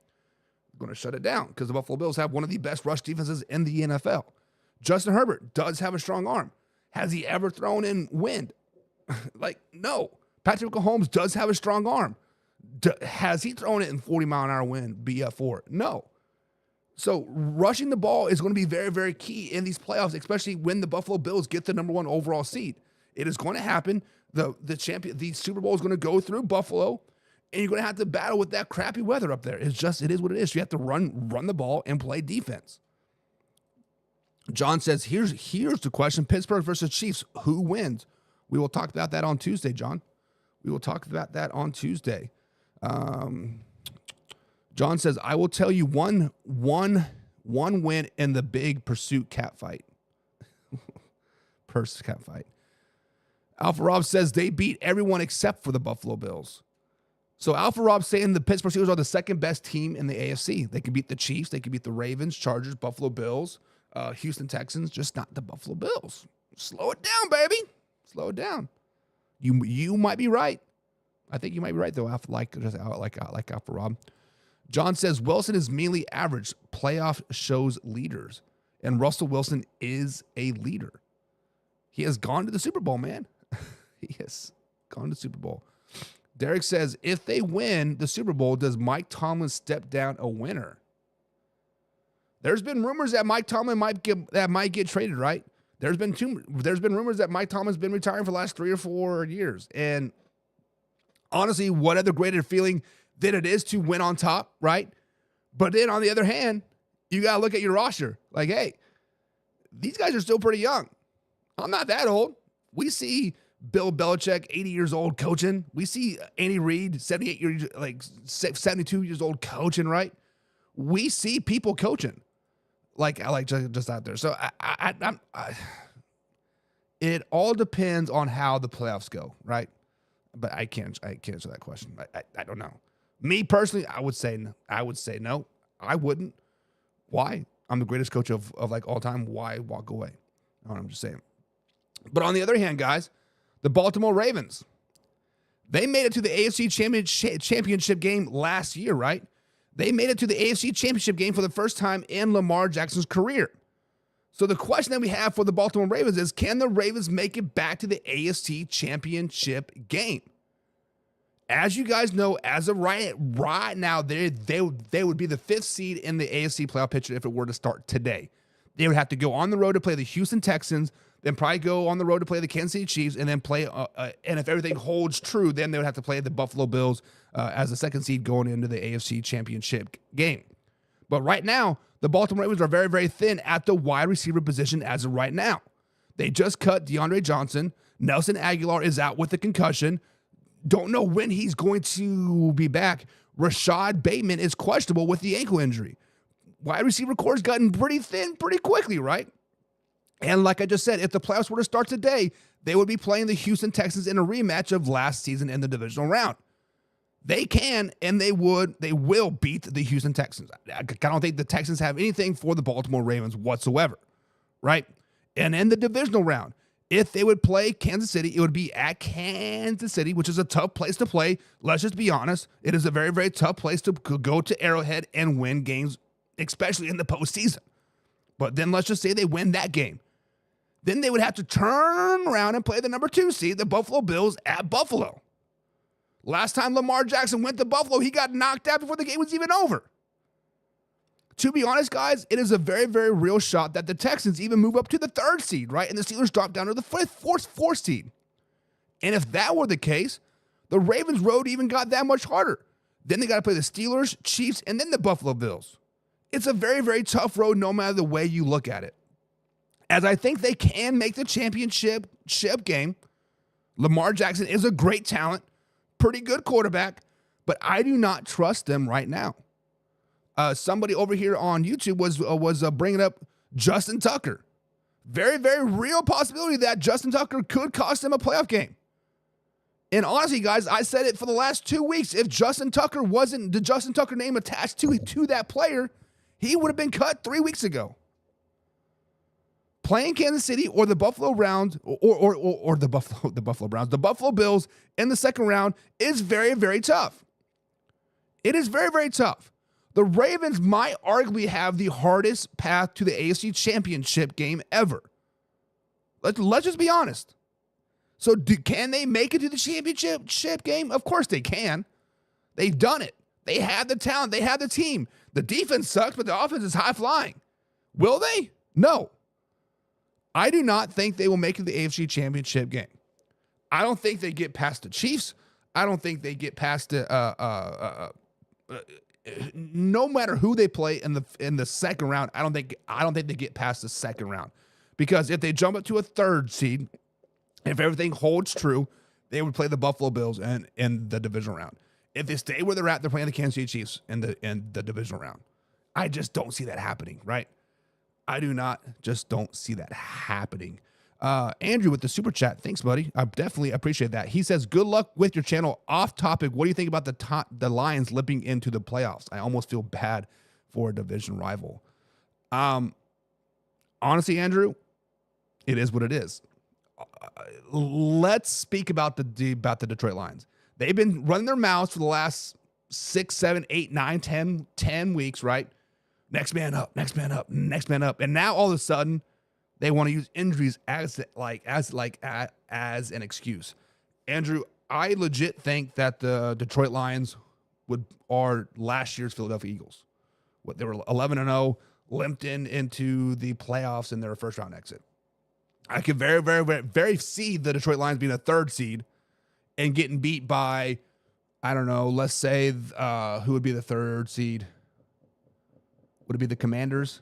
They're going to shut it down because the Buffalo Bills have one of the best rush defenses in the NFL. Justin Herbert does have a strong arm. Has he ever thrown in wind? No. Patrick Mahomes does have a strong arm. Has he thrown it in 40-mile-an-hour wind BF4? No. So rushing the ball is going to be very, very key in these playoffs, especially when the Buffalo Bills get the number 1 overall seed. It is going to happen. The Super Bowl is going to go through Buffalo, and you're going to have to battle with that crappy weather up there. It is what it is. You have to run the ball and play defense. John says, here's the question. Pittsburgh versus Chiefs. Who wins? We will talk about that on Tuesday, John. We will talk about that on Tuesday. John says, I will tell you one win in the big pursuit cat fight. Cat fight. Alpha Rob says they beat everyone except for the Buffalo Bills. So Alpha Rob's saying the Pittsburgh Steelers are the second best team in the AFC. They can beat the Chiefs. They can beat the Ravens, Chargers, Buffalo Bills, Houston Texans, just not the Buffalo Bills. Slow it down, baby. Slow it down. You might be right. I think you might be right, though. Like Alpha Rob. John says Wilson is mainly average. Playoff shows leaders. And Russell Wilson is a leader. He has gone to the Super Bowl, man. He has gone to the Super Bowl. Derek says, if they win the Super Bowl, does Mike Tomlin step down a winner? There's been rumors that Mike Tomlin might get traded, right? There's been rumors that Mike Tomlin's been retiring for the last 3 or 4 years. And honestly, what other greater feeling than it is to win on top, right? But then on the other hand, you got to look at your roster. Like, hey, these guys are still pretty young. I'm not that old. We see Bill Belichick, 80 years old, coaching. We see Andy Reid, 72 years old, coaching, right? We see people coaching, like just out there. So it all depends on how the playoffs go, right? But I can't answer that question. I don't know. Me personally, I would say no. I wouldn't. Why? I'm the greatest coach of like all time. Why walk away? I'm just saying. But on the other hand, guys, the Baltimore Ravens, they made it to the AFC championship game last year, right? They made it to the AFC championship game for the first time in Lamar Jackson's career. So the question that we have for the Baltimore Ravens is, can the Ravens make it back to the AFC championship game? As you guys know, as of right now, they would be the 5th seed in the AFC playoff picture if it were to start today. They would have to go on the road to play the Houston Texans, then probably go on the road to play the Kansas City Chiefs, and then play, and if everything holds true, then they would have to play the Buffalo Bills as the 2nd seed going into the AFC championship game. But right now, the Baltimore Ravens are very, very thin at the wide receiver position as of right now. They just cut DeAndre Johnson. Nelson Aguilar is out with a concussion. Don't know when he's going to be back. Rashad Bateman is questionable with the ankle injury. Wide receiver core's gotten pretty thin pretty quickly, right? And like I just said, if the playoffs were to start today, they would be playing the Houston Texans in a rematch of last season in the divisional round. They can, and they will beat the Houston Texans. I don't think the Texans have anything for the Baltimore Ravens whatsoever, right? And in the divisional round, if they would play Kansas City, it would be at Kansas City, which is a tough place to play. Let's just be honest. It is a very, very tough place to go to Arrowhead and win games, especially in the postseason. But then let's just say they win that game. Then they would have to turn around and play the number 2 seed, the Buffalo Bills, at Buffalo. Last time Lamar Jackson went to Buffalo, he got knocked out before the game was even over. To be honest, guys, it is a very, very real shot that the Texans even move up to the 3rd seed, right? And the Steelers drop down to the 4th seed. And if that were the case, the Ravens' road even got that much harder. Then they got to play the Steelers, Chiefs, and then the Buffalo Bills. It's a very, very tough road no matter the way you look at it. As I think they can make the championship game. Lamar Jackson is a great talent, pretty good quarterback, but I do not trust them right now. Somebody over here on YouTube was bringing up Justin Tucker. Very, very real possibility that Justin Tucker could cost them a playoff game. And honestly, guys, I said it for the last 2 weeks. If Justin Tucker wasn't the Justin Tucker name attached to that player, he would have been cut 3 weeks ago. Playing Kansas City or the Buffalo Browns or the Buffalo Browns, the Buffalo Bills in the 2nd round is very, very tough. It is very, very tough. The Ravens might arguably have the hardest path to the AFC championship game ever. Let's just be honest. So can they make it to the championship game? Of course they can. They've done it. They have the talent. They have the team. The defense sucks, but the offense is high flying. Will they? No. I do not think they will make it to the AFC championship game. I don't think they get past the Chiefs. I don't think they get past the no matter who they play in the 2nd round. I don't think they get past the 2nd round, because if they jump up to a 3rd seed, if everything holds true, they would play the Buffalo Bills in the divisional round. If they stay where they're at, they're playing the Kansas City Chiefs in the divisional round. I just don't see that happening, right? I don't see that happening. Andrew with the super chat. Thanks, buddy. I definitely appreciate that. He says, good luck with your channel. Off topic, what do you think about the Lions limping into the playoffs? I almost feel bad for a division rival. honestly, Andrew, it is what it is. Let's speak about the Detroit Lions. They've been running their mouths for the last 6, 7, 8, 9, 10 weeks, right? Next man up, next man up, next man up. And now all of a sudden, they want to use injuries as an excuse. Andrew, I legit think that the Detroit Lions are last year's Philadelphia Eagles. They were 11-0, limped into the playoffs in their first round exit. I could very, very, very, very see the Detroit Lions being a 3rd seed and getting beat by, I don't know, let's say, who would be the 3rd seed? Would it be the Commanders?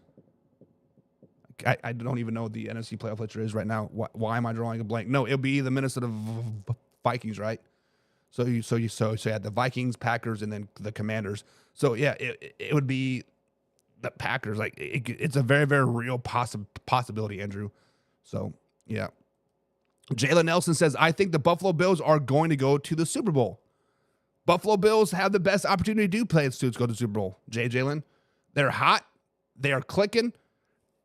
I don't even know what the NFC playoff picture is right now. Why am I drawing a blank? No, it'll be the Minnesota Vikings, right? So you had the Vikings, Packers, and then the Commanders. So yeah, it would be the Packers. Like it's a very, very real possibility, Andrew. So yeah. Jalen Nelson says, I think the Buffalo Bills are going to go to the Super Bowl. Buffalo Bills have the best opportunity to go to the Super Bowl. Jalen, they're hot, they are clicking,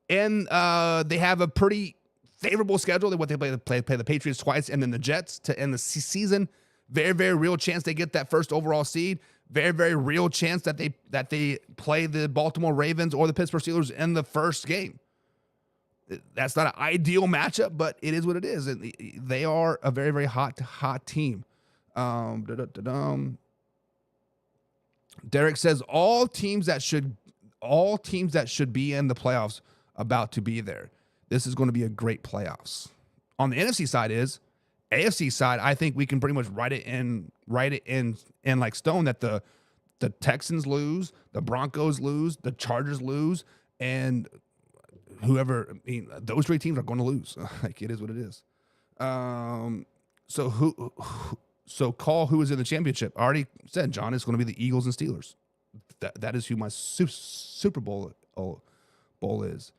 and they have a pretty favorable schedule. They play the Patriots twice and then the Jets to end the season. Very, very real chance they get that first overall seed. Very, very real chance that they play the Baltimore Ravens or the Pittsburgh Steelers in the first game. That's not an ideal matchup, but it is what it is. They are a very, very hot team. Derek says all teams that should be in the playoffs about to be there. This is going to be a great playoffs. On the NFC side AFC side, I think we can pretty much write it in like stone that the Texans lose, the Broncos lose, the Chargers lose, and those 3 teams are going to lose. Like it is what it is. So call who is in the championship. I already said, John, it's going to be the Eagles and Steelers. That is who my Super Bowl is.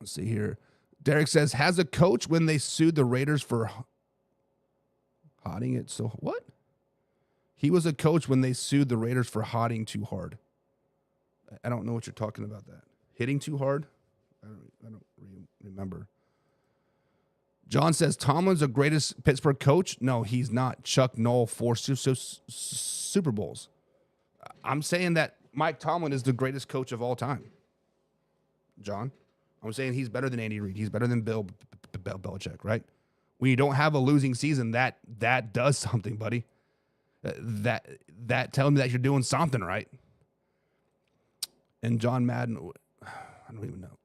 Let's see here. Derek says, has a coach when they sued the Raiders for hotting it so what? He was a coach when they sued the Raiders for hotting too hard. I don't know what you're talking about that. Hitting too hard? I don't remember. John says, Tomlin's the greatest Pittsburgh coach? No, he's not. Chuck Noll 4 Super Bowls. I'm saying that Mike Tomlin is the greatest coach of all time. John, I'm saying he's better than Andy Reid. He's better than Bill Belichick, right? When you don't have a losing season, that does something, buddy. That tells me that you're doing something right. And John Madden, I don't even know.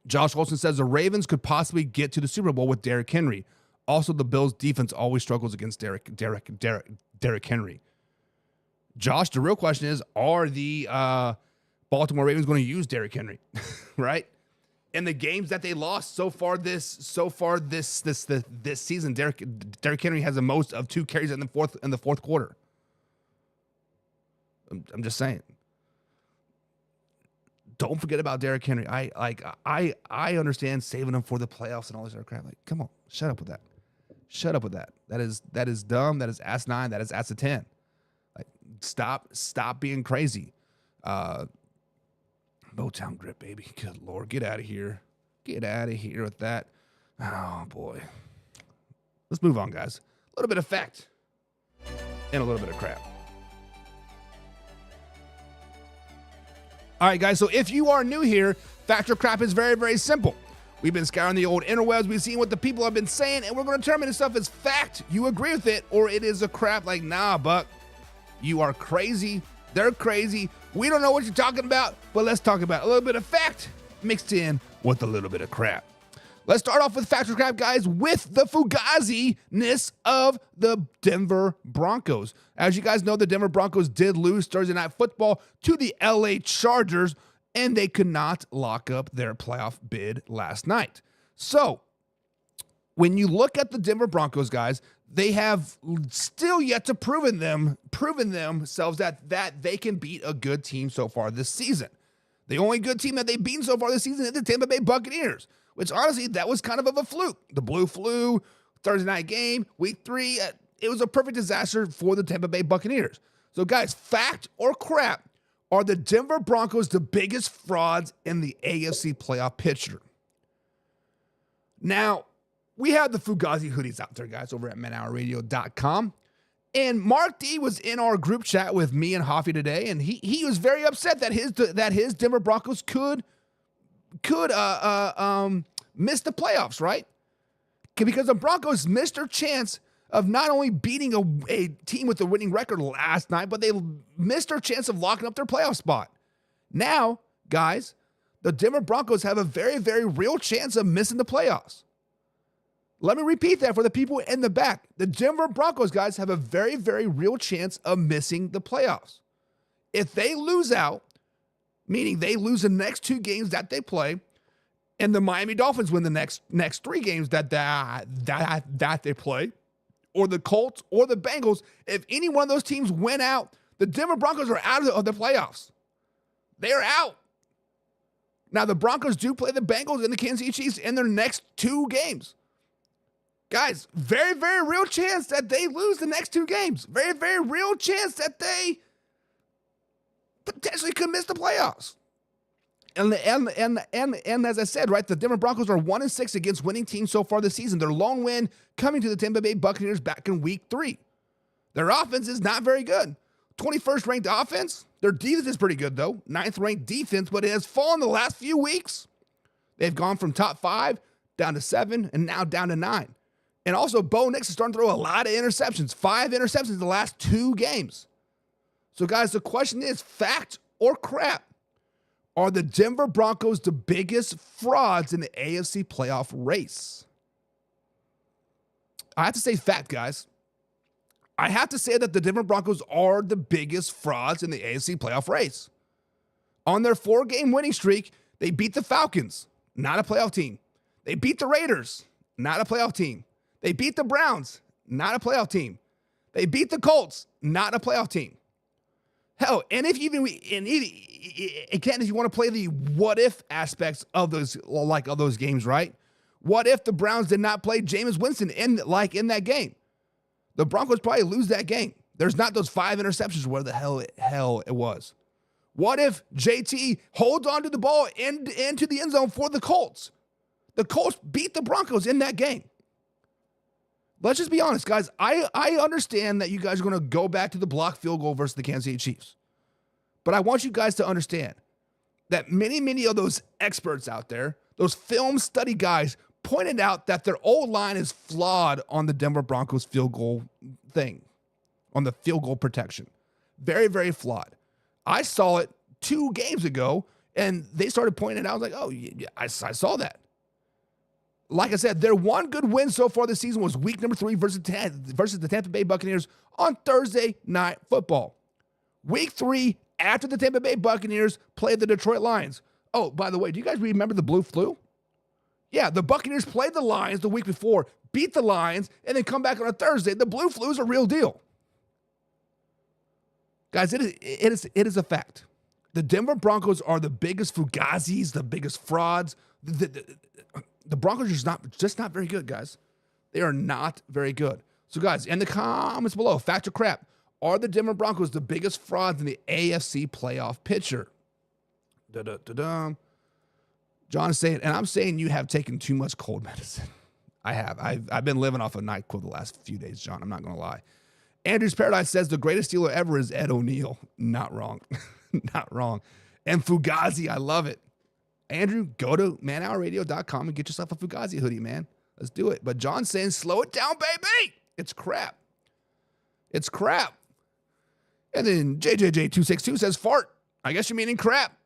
Josh Olson says the Ravens could possibly get to the Super Bowl with Derrick Henry. Also, the Bills' defense always struggles against Derrick Henry. Josh, the real question is, are the Baltimore Ravens going to use Derrick Henry? Right? In the games that they lost so far this season, Derrick Henry has the most of 2 carries in the fourth quarter. I'm just saying. Don't forget about Derrick Henry. I understand saving him for the playoffs and all this other crap. Like, come on, shut up with that. Shut up with that. That is dumb. That is asinine. That is asinine. Like, stop being crazy. Motown grip, baby. Good Lord, get out of here. Get out of here with that. Oh boy. Let's move on, guys. A little bit of fact and a little bit of crap. All right, guys, so if you are new here, fact or crap is very, very simple. We've been scouring the old interwebs. We've seen what the people have been saying, and we're going to determine if stuff is fact, you agree with it, or it is a crap like, nah, Buck, you are crazy. They're crazy. We don't know what you're talking about, but let's talk about a little bit of fact mixed in with a little bit of crap. Let's start off with fact or crap, guys, with the fugazi-ness of the Denver Broncos. As you guys know, the Denver Broncos did lose Thursday Night Football to the LA Chargers, and they could not lock up their playoff bid last night. So, when you look at the Denver Broncos, guys, they have still yet to proven themselves that they can beat a good team so far this season. The only good team that they've beaten so far this season is the Tampa Bay Buccaneers, which honestly, that was kind of a fluke. The Blue Flu, Thursday night game, week 3, it was a perfect disaster for the Tampa Bay Buccaneers. So guys, fact or crap, Are the Denver Broncos the biggest frauds in the AFC playoff picture? Now, we have the Fugazi hoodies out there, guys, over at manhourradio.com. And Mark D was in our group chat with me and Hoffy today, and he was very upset that his Denver Broncos could miss the playoffs, right? Because the Broncos missed their chance of not only beating a team with a winning record last night, but they missed their chance of locking up their playoff spot. Now, guys, the Denver Broncos have a very, very real chance of missing the playoffs. Let me repeat that for the people in the back. The Denver Broncos, guys, have a very, very real chance of missing the playoffs. If they lose out, meaning they lose the next 2 games that they play, and the Miami Dolphins win the next 3 games that they play, or the Colts or the Bengals, if any one of those teams win out, the Denver Broncos are out of the playoffs. They are out. Now, the Broncos do play the Bengals and the Kansas City Chiefs in their next 2 games. Guys, very, very real chance that they lose the next 2 games. Very, very real chance that they potentially could miss the playoffs. And as I said, right, the Denver Broncos are 1-6 against winning teams so far this season. Their lone win coming to the Tampa Bay Buccaneers back in week 3. Their offense is not very good. 21st ranked offense. Their defense is pretty good, though. 9th ranked defense, but it has fallen the last few weeks. They've gone from top 5 down to 7 and now down to 9. And also, Bo Nix is starting to throw a lot of interceptions. 5 interceptions in the last 2 games. So, guys, the question is, fact or crap? Are the Denver Broncos the biggest frauds in the AFC playoff race? I have to say fact, guys. I have to say that the Denver Broncos are the biggest frauds in the AFC playoff race. On their 4-game winning streak, they beat the Falcons, not a playoff team. They beat the Raiders, not a playoff team. They beat the Browns, not a playoff team. They beat the Colts, not a playoff team. Hell, and if you want to play the what if aspects of those games, right? What if the Browns did not play Jameis Winston in that game? The Broncos probably lose that game. There's not those 5 interceptions where the hell it was. What if JT holds on to the ball into the end zone for the Colts? The Colts beat the Broncos in that game. Let's just be honest, guys. I understand that you guys are going to go back to the block field goal versus the Kansas City Chiefs. But I want you guys to understand that many of those experts out there, those film study guys, pointed out that their O-line is flawed on the Denver Broncos field goal thing, on the field goal protection. Very, very flawed. I saw it 2 games ago, and they started pointing it out. I was like, oh, yeah, I saw that. Like I said, their one good win so far this season was week number 3 versus the Tampa Bay Buccaneers on Thursday Night Football. Week 3, after the Tampa Bay Buccaneers played the Detroit Lions. Oh, by the way, do you guys remember the Blue Flu? Yeah, the Buccaneers played the Lions the week before, beat the Lions, and then come back on a Thursday. The Blue Flu is a real deal. Guys, it is a fact. The Denver Broncos are the biggest fugazis, the biggest frauds. The Broncos are just not very good, guys. They are not very good. So, guys, in the comments below, fact or crap, are the Denver Broncos the biggest frauds in the AFC playoff picture? John is saying, and I'm saying you have taken too much cold medicine. I have. I've been living off of NyQuil the last few days, John. I'm not going to lie. Andrew's Paradise says the greatest Steeler ever is Ed O'Neill. Not wrong. Not wrong. And Fugazi, I love it. Andrew, go to manhourradio.com and get yourself a Fugazi hoodie, man. Let's do it. But John's saying, slow it down, baby. It's crap. It's crap. And then JJJ262 says, fart. I guess you're meaning crap.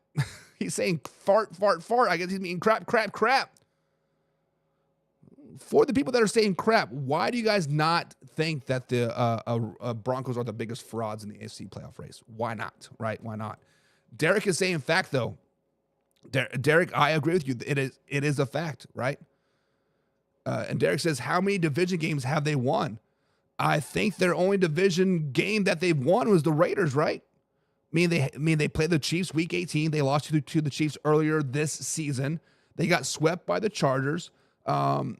He's saying fart. I guess he's meaning crap. For the people that are saying crap, why do you guys not think that the Broncos are the biggest frauds in the AFC playoff race? Why not, right? Why not? Derek is saying fact, though. Derek, I agree with you. It is a fact, right? And Derek says, how many division games have they won? I think their only division game that they've won was the Raiders, right? They played the Chiefs week 18. They lost to the Chiefs earlier this season. They got swept by the Chargers, and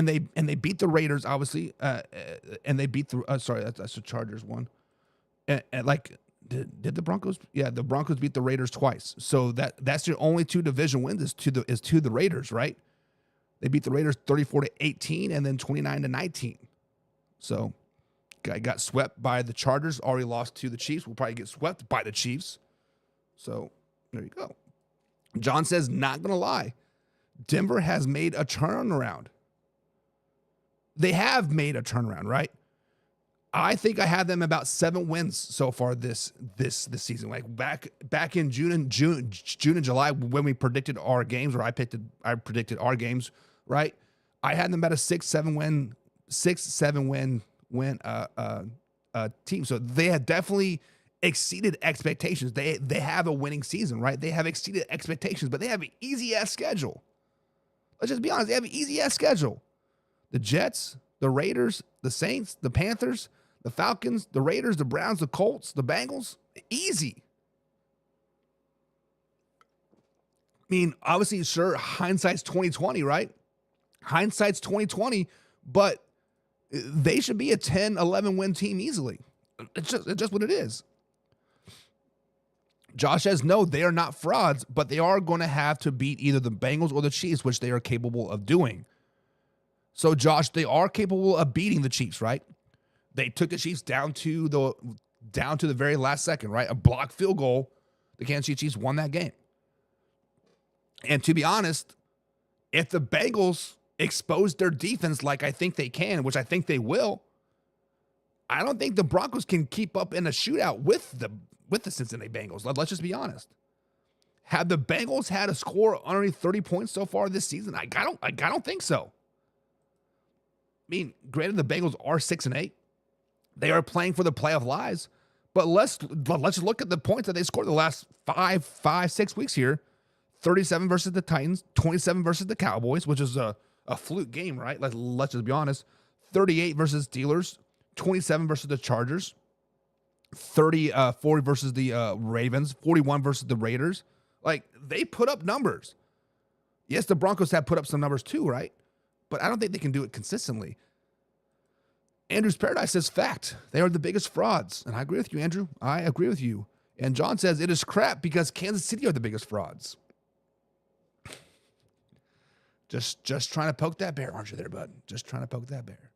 they beat the Raiders, obviously. And they beat the that's the Chargers one. And Did the Broncos? Yeah, the Broncos beat the Raiders twice. So that's your only 2 division wins is to the Raiders, right? They beat the Raiders 34-18 and then 29-19. So got swept by the Chargers, already lost to the Chiefs. We'll probably get swept by the Chiefs. So there you go. John says, not going to lie, Denver has made a turnaround. They have made a turnaround, right? I think I had them about 7 wins so far this season. Like back in June and July when we predicted our games, or I predicted our games, right? I had them about a 6-7 win team. So they have definitely exceeded expectations. They have a winning season, right? They have exceeded expectations, but they have an easy ass schedule. Let's just be honest. They have an easy ass schedule. The Jets, the Raiders, the Saints, the Panthers, the Falcons, the Raiders, the Browns, the Colts, the Bengals. Easy. I mean, obviously, sure, hindsight's 2020, right? Hindsight's 2020, but they should be a 10, 11 win team easily. It's just what it is. Josh says, no, they are not frauds, but they are going to have to beat either the Bengals or the Chiefs, which they are capable of doing. So, Josh, they are capable of beating the Chiefs, right? They took the Chiefs down to the very last second, right? A blocked field goal. The Kansas City Chiefs won that game. And to be honest, if the Bengals expose their defense like I think they can, which I think they will, I don't think the Broncos can keep up in a shootout with the Cincinnati Bengals. Let's just be honest. Have the Bengals had a score underneath 30 points so far this season? I don't think so. I mean, granted, the Bengals are 6-8. They are playing for the playoff lives, but let's look at the points that they scored the last 6 weeks here. 37 versus the Titans, 27 versus the Cowboys, which is a fluke game, right? Let's just be honest. 38 versus Steelers, 27 versus the Chargers, 40 versus the Ravens, 41 versus the Raiders. Like, they put up numbers. Yes, the Broncos have put up some numbers too, right? But I don't think they can do it consistently. Andrew's Paradise says, fact, they are the biggest frauds. And I agree with you, Andrew. I agree with you. And John says, it is crap because Kansas City are the biggest frauds. Just trying to poke that bear, aren't you there, bud? Just trying to poke that bear.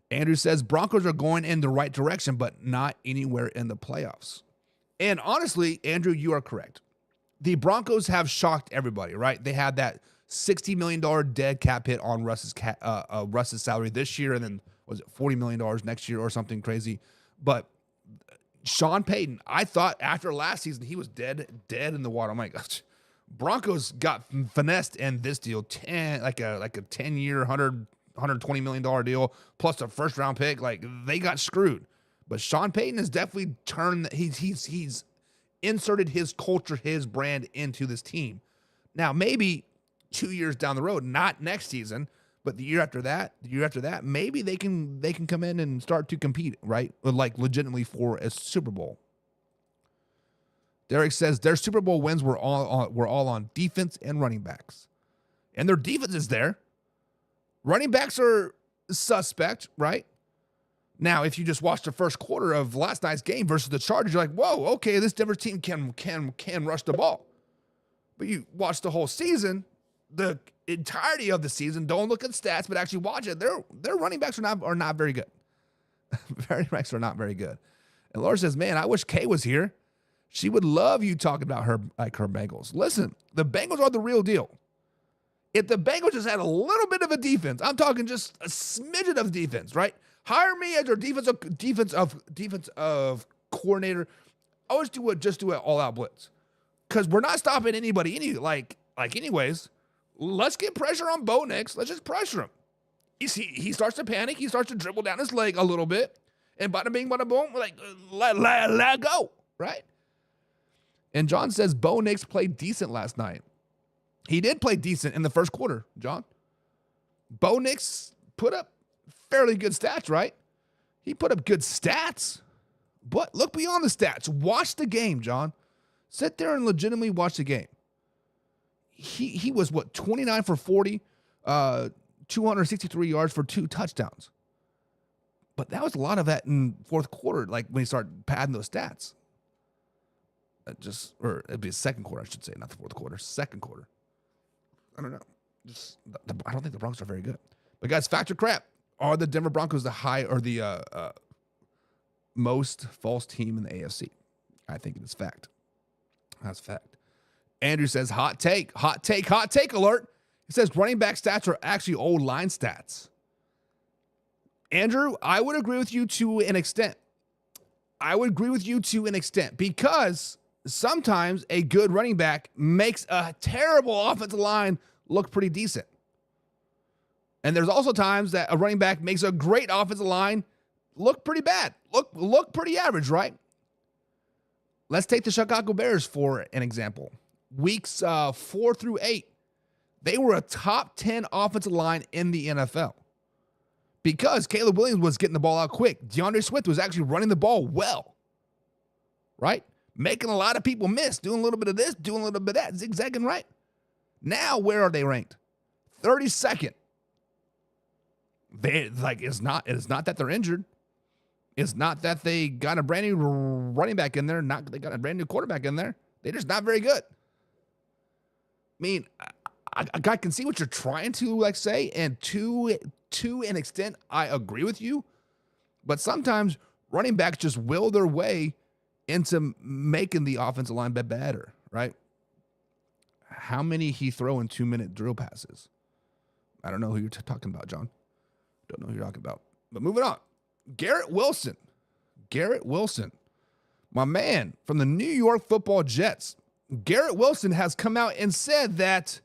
Andrew says, Broncos are going in the right direction, but not anywhere in the playoffs. And honestly, Andrew, you are correct. The Broncos have shocked everybody, right? They had that $60 million dead cap hit on Russ's salary this year, and then was it $40 million next year or something crazy? But Sean Payton, I thought after last season he was dead in the water. I'm like, Broncos got finessed in this deal, like a 10-year, $120 million deal plus a first round pick. Like, they got screwed. But Sean Payton has definitely turned. He's inserted his culture, his brand into this team. Now, maybe 2 years down the road, not next season, but the year after that, maybe they can come in and start to compete, right? Like, legitimately for a Super Bowl. Derek says their Super Bowl wins were all on defense and running backs. And their defense is there. Running backs are suspect, right? Now, if you just watch the first quarter of last night's game versus the Chargers, you're like, whoa, okay, this Denver team can rush the ball. But you watch the whole season, the entirety of the season, don't look at stats, but actually watch it. Their running backs are not very good. Running backs are not very good. And Laura says, man, I wish Kay was here. She would love you talking about her Bengals. Listen, the Bengals are the real deal. If the Bengals just had a little bit of a defense, I'm talking just a smidgen of defense, right? Hire me as your defensive coordinator. Always do an all-out blitz, because we're not stopping anybody. Anyways, let's get pressure on Bo Nix. Let's just pressure him. He starts to panic. He starts to dribble down his leg a little bit, and bada bing, bada boom, like let go, right? And John says Bo Nix played decent last night. He did play decent in the first quarter, John. Bo Nix put up fairly good stats, right? He put up good stats. But look beyond the stats. Watch the game, John. Sit there and legitimately watch the game. He was, 29 for 40, 263 yards for 2 touchdowns. But that was a lot of that in fourth quarter, like when you start padding those stats. Or it'd be the second quarter, I should say, not the fourth quarter, second quarter. I don't know. I don't think the Broncos are very good. But guys, fact or crap, are the Denver Broncos the most false team in the AFC? I think it is fact. That's fact. Andrew says, hot take alert. He says running back stats are actually old line stats. Andrew, I would agree with you to an extent. Because sometimes a good running back makes a terrible offensive line look pretty decent. And there's also times that a running back makes a great offensive line look pretty bad, look pretty average, right? Let's take the Chicago Bears for an example. Weeks 4 through 8, they were a top 10 offensive line in the NFL because Caleb Williams was getting the ball out quick. DeAndre Swift was actually running the ball well, right? Making a lot of people miss, doing a little bit of this, doing a little bit of that, zigzagging right. Now, where are they ranked? 32nd. It's not that they're injured. It's not that they got a brand new running back in there, they got a brand new quarterback in there. They're just not very good. I mean, I can see what you're trying to say, and to an extent, I agree with you. But sometimes running backs just will their way into making the offensive line better, right? How many he throw in 2-minute drill passes? I don't know who you're talking about, John. Don't know who you're talking about. But moving on. Garrett Wilson, my man from the New York Football Jets. Garrett Wilson has come out and said that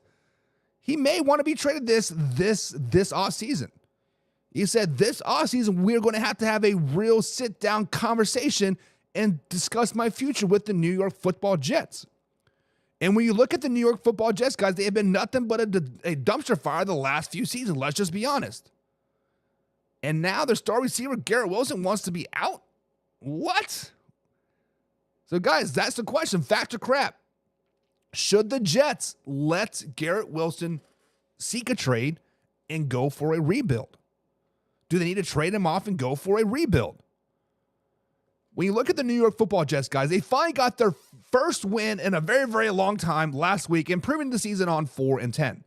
he may want to be traded this offseason. He said this offseason we're going to have a real sit-down conversation and discuss my future with the New York Football Jets. And when you look at the New York Football Jets, guys, they have been nothing but a dumpster fire the last few seasons. Let's just be honest. And now their star receiver, Garrett Wilson, wants to be out? What? So, guys, that's the question. Fact or crap? Should the Jets let Garrett Wilson seek a trade and go for a rebuild? Do they need to trade him off and go for a rebuild? When you look at the New York Football Jets, guys, they finally got their first win in a very, very long time last week, improving the season on 4-10.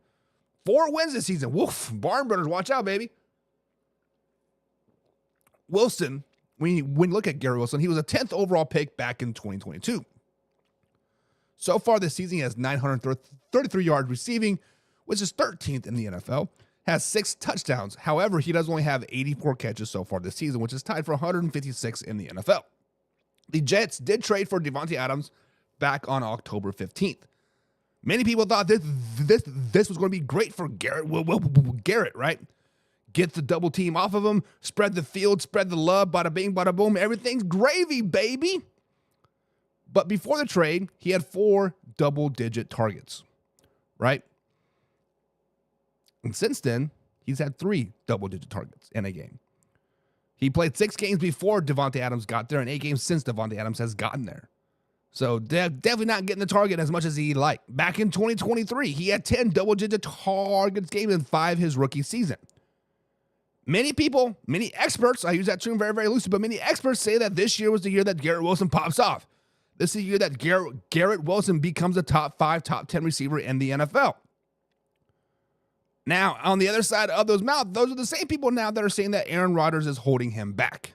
4 wins this season. Woof. Barn burners, watch out, baby. Wilson, when you look at Garrett Wilson, he was a 10th overall pick back in 2022. So far this season, he has 933 yards receiving, which is 13th in the NFL, has 6 touchdowns. However, he does only have 84 catches so far this season, which is tied for 156 in the NFL. The Jets did trade for Devontae Adams back on October 15th. Many people thought this was going to be great for Garrett, Garrett, right? Get the double team off of him, spread the field, spread the love, bada bing, bada boom. Everything's gravy, baby. But before the trade, he had 4 double-digit targets, right? And since then, he's had 3 double-digit targets in a game. He played 6 games before Devontae Adams got there and 8 games since Devontae Adams has gotten there. So definitely not getting the target as much as he'd like. Back in 2023, he had 10 double-digit targets games in 5 his rookie season. Many people, many experts, I use that term very, very loosely, but many experts say that this year was the year that Garrett Wilson pops off. This is the year that Garrett Wilson becomes a top 5, top 10 receiver in the NFL. Now, on the other side of those mouths, those are the same people now that are saying that Aaron Rodgers is holding him back.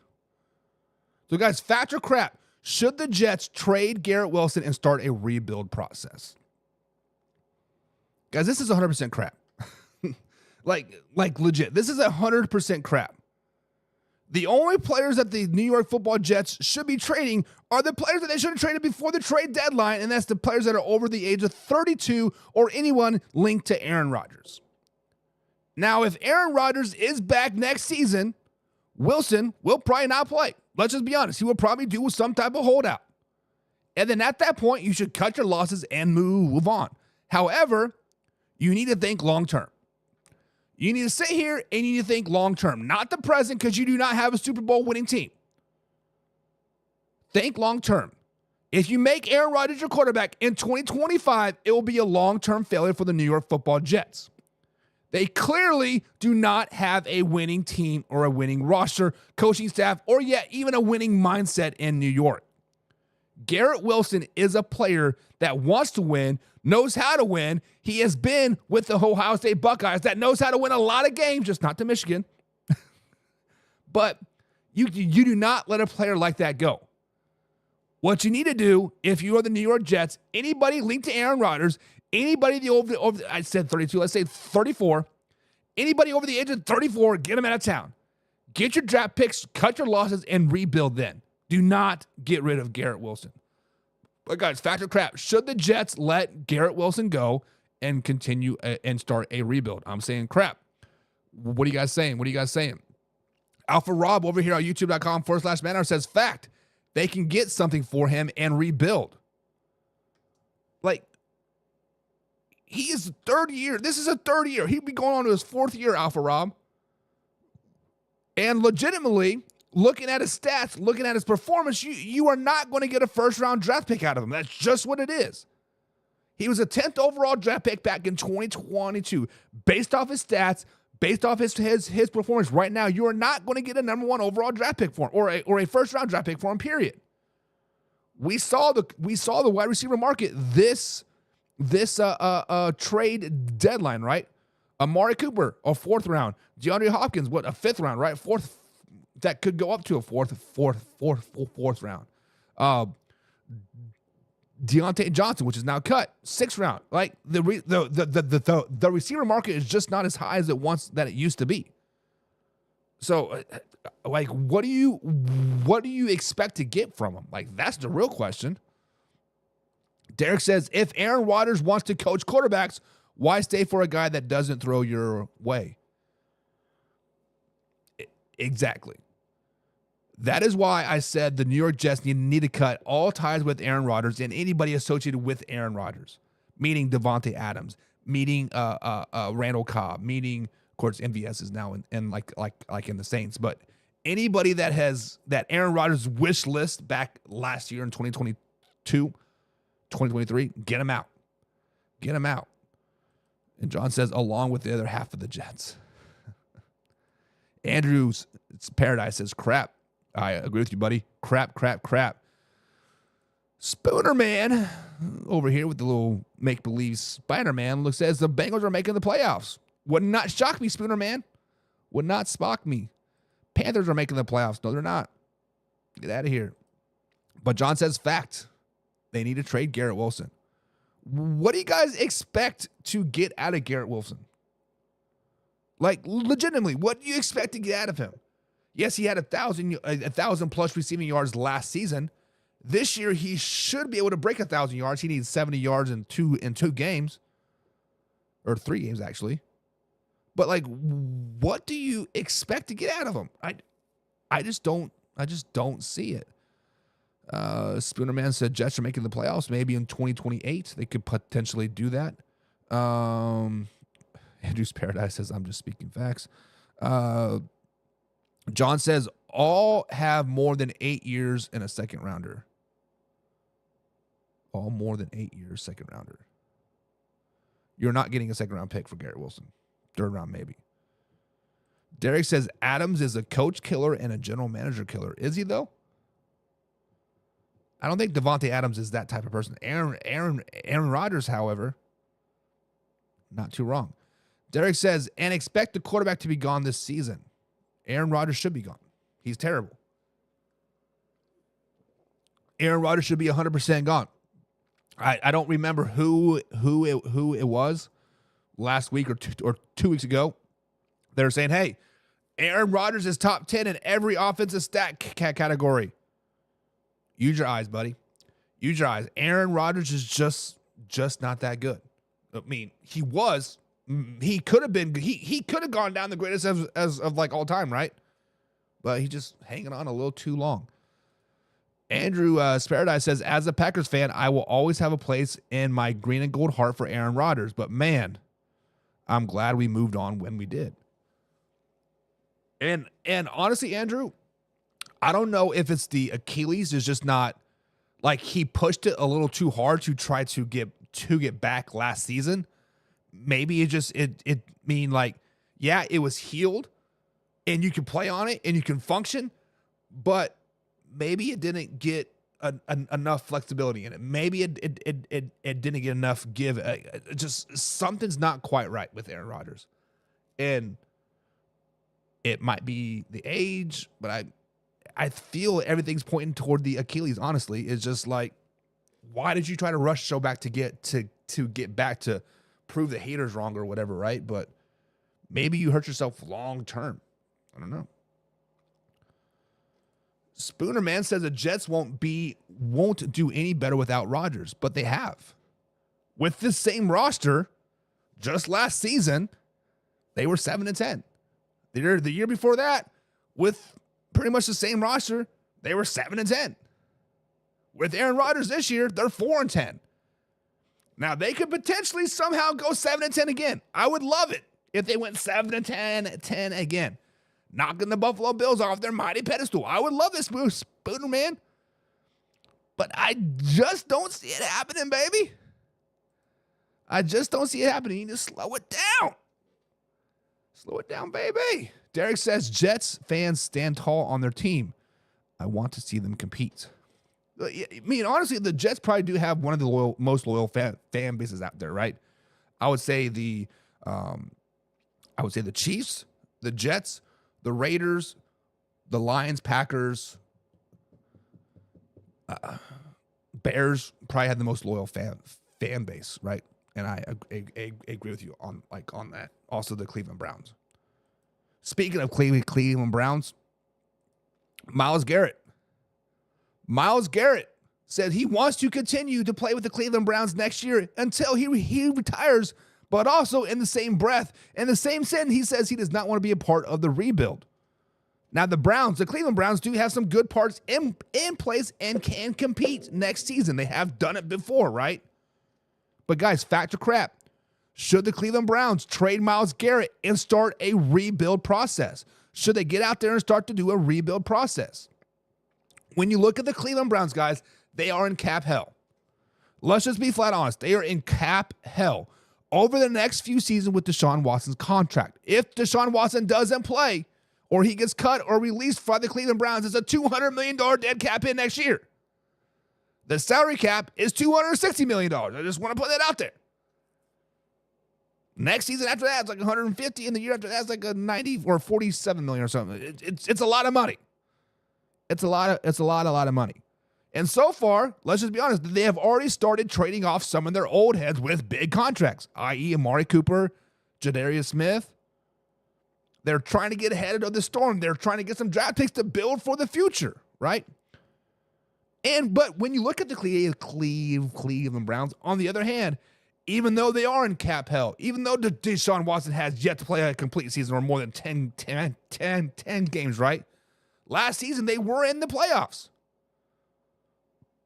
So, guys, fact or crap, should the Jets trade Garrett Wilson and start a rebuild process? Guys, this is 100% crap. Like legit. This is 100% crap. The only players that the New York Football Jets should be trading are the players that they should have traded before the trade deadline, and that's the players that are over the age of 32 or anyone linked to Aaron Rodgers. Now, if Aaron Rodgers is back next season, Wilson will probably not play. Let's just be honest. He will probably do some type of holdout. And then at that point, you should cut your losses and move on. However, you need to think long-term. You need to sit here and you need to think long-term, not the present, because you do not have a Super Bowl winning team. Think long-term. If you make Aaron Rodgers your quarterback in 2025, it will be a long-term failure for the New York Football Jets. They clearly do not have a winning team or a winning roster, coaching staff, or yet even a winning mindset in New York. Garrett Wilson is a player that wants to win, knows how to win. He has been with the Ohio State Buckeyes that knows how to win a lot of games, just not to Michigan. But you do not let a player like that go. What you need to do, if you are the New York Jets, anybody linked to Aaron Rodgers, anybody over I said 32, let's say 34, anybody over the age of 34, get them out of town. Get your draft picks, cut your losses, and rebuild then. Do not get rid of Garrett Wilson. But guys, fact or crap, should the Jets let Garrett Wilson go and continue and start a rebuild? I'm saying crap. What are you guys saying? What are you guys saying? Alpha Rob over here on youtube.com/manhour says, fact, they can get something for him and rebuild. Like, he is third year. This is a third year. He'd be going on to his fourth year, Alpha Rob. And legitimately, looking at his stats, looking at his performance, you are not going to get a first-round draft pick out of him. That's just what it is. He was a 10th overall draft pick back in 2022. Based off his stats, based off his performance right now, you are not going to get a number one overall draft pick for him or a first-round draft pick for him, period. We saw the wide receiver market this trade deadline, right? Amari Cooper, a fourth round. DeAndre Hopkins, a fifth round, right? Fourth, that could go up to a fourth round. Deontay Johnson, which is now cut, sixth round. Like the receiver market is just not as high as it used to be. So, like, what do you expect to get from him? Like, that's the real question. Derek says, if Aaron Rodgers wants to coach quarterbacks, why stay for a guy that doesn't throw your way? Exactly. That is why I said the New York Jets need to cut all ties with Aaron Rodgers and anybody associated with Aaron Rodgers, meaning Devontae Adams, meaning Randall Cobb, meaning, of course, MVS is now in like in the Saints, but anybody that Aaron Rodgers wish list back last year in 2022, 2023, get him out. Get him out. And John says, along with the other half of the Jets. Andrew's Paradise says, crap. I agree with you, buddy. Crap. Spooner Man over here with the little make-believe Spider-Man says the Bengals are making the playoffs. Would not shock me, Spooner Man. Would not spock me. Panthers are making the playoffs. No, they're not. Get out of here. But John says, fact. They need to trade Garrett Wilson. What do you guys expect to get out of Garrett Wilson? Like, legitimately, what do you expect to get out of him? Yes, he had 1,000 plus receiving yards last season. This year, he should be able to break 1,000 yards. He needs 70 yards in two games, or 3 games actually. But like, what do you expect to get out of him? I just don't see it. Spoonerman said Jets are making the playoffs. Maybe in 2028 they could potentially do that. Andrew's Paradise says I'm just speaking facts. John says all have more than 8 years in a second rounder. All more than 8 years second rounder. You're not getting a second round pick for Garrett Wilson. Third round maybe. Derek says Adams is a coach killer and a general manager killer. Is he though? I don't think Devontae Adams is that type of person. Aaron Rodgers, however, not too wrong. Derek says, and expect the quarterback to be gone this season. Aaron Rodgers should be gone. He's terrible. Aaron Rodgers should be 100% gone. I don't remember who it was last week or 2 weeks ago. They're saying, hey, Aaron Rodgers is top 10 in every offensive stat category. Use your eyes, buddy. Use your eyes. Aaron Rodgers is just not that good. I mean, he could have been. He could have gone down the greatest of like all time, right? But he's just hanging on a little too long. Andrew Paradise says, as a Packers fan, I will always have a place in my green and gold heart for Aaron Rodgers. But man, I'm glad we moved on when we did. And honestly, Andrew, I don't know if it's the Achilles is just not like he pushed it a little too hard to try to get back last season. maybe it mean like, yeah, it was healed and you can play on it and you can function, but maybe it didn't get enough flexibility in it. Maybe it didn't get enough give. Just something's not quite right with Aaron Rodgers. And it might be the age, but I feel everything's pointing toward the Achilles, honestly. It's just like, why did you try to rush so back to get back to prove the haters wrong or whatever, right? But maybe you hurt yourself long term. I don't know. Spooner Man says the Jets won't do any better without Rodgers, but they have. With this same roster, just last season, they were 7-10. The year before that, with pretty much the same roster, they were 7-10. With Aaron Rodgers this year, they're 4-10. Now they could potentially somehow go 7-10 again. I would love it if they went 7-10 again, knocking the Buffalo Bills off their mighty pedestal. I would love this, Spooner Man. But I just don't see it happening, baby. I just don't see it happening. You need to slow it down. Slow it down, baby. Derek says, Jets fans stand tall on their team. I want to see them compete. I mean, honestly, the Jets probably do have one of the most loyal fan bases out there, right? I would say the Chiefs, the Jets, the Raiders, the Lions, Packers, Bears probably had the most loyal fan base, right? And I agree with you on that. Also, the Cleveland Browns. Speaking of Cleveland Browns, Myles Garrett said he wants to continue to play with the Cleveland Browns next year until he retires, but also in the same breath, in the same sentence, he says he does not want to be a part of the rebuild. Now, the Cleveland Browns do have some good parts in place and can compete next season. They have done it before, right? But guys, fact or crap, should the Cleveland Browns trade Myles Garrett and start a rebuild process? Should they get out there and start to do a rebuild process? When you look at the Cleveland Browns, guys, they are in cap hell. Let's just be flat honest. They are in cap hell over the next few seasons with Deshaun Watson's contract. If Deshaun Watson doesn't play or he gets cut or released by the Cleveland Browns, it's a $200 million dead cap hit next year. The salary cap is $260 million. I just want to put that out there. Next season after that, it's like 150, and the year after that, it's like a 90 or 47 million or something. It's a lot of money. It's a lot of money. And so far, let's just be honest, they have already started trading off some of their old heads with big contracts, i.e. Amari Cooper, Jadarius Smith. They're trying to get ahead of the storm. They're trying to get some draft picks to build for the future, right? But when you look at the Cleveland Browns, on the other hand, even though they are in cap hell, even though Deshaun Watson has yet to play a complete season or more than 10 games, right? Last season, they were in the playoffs.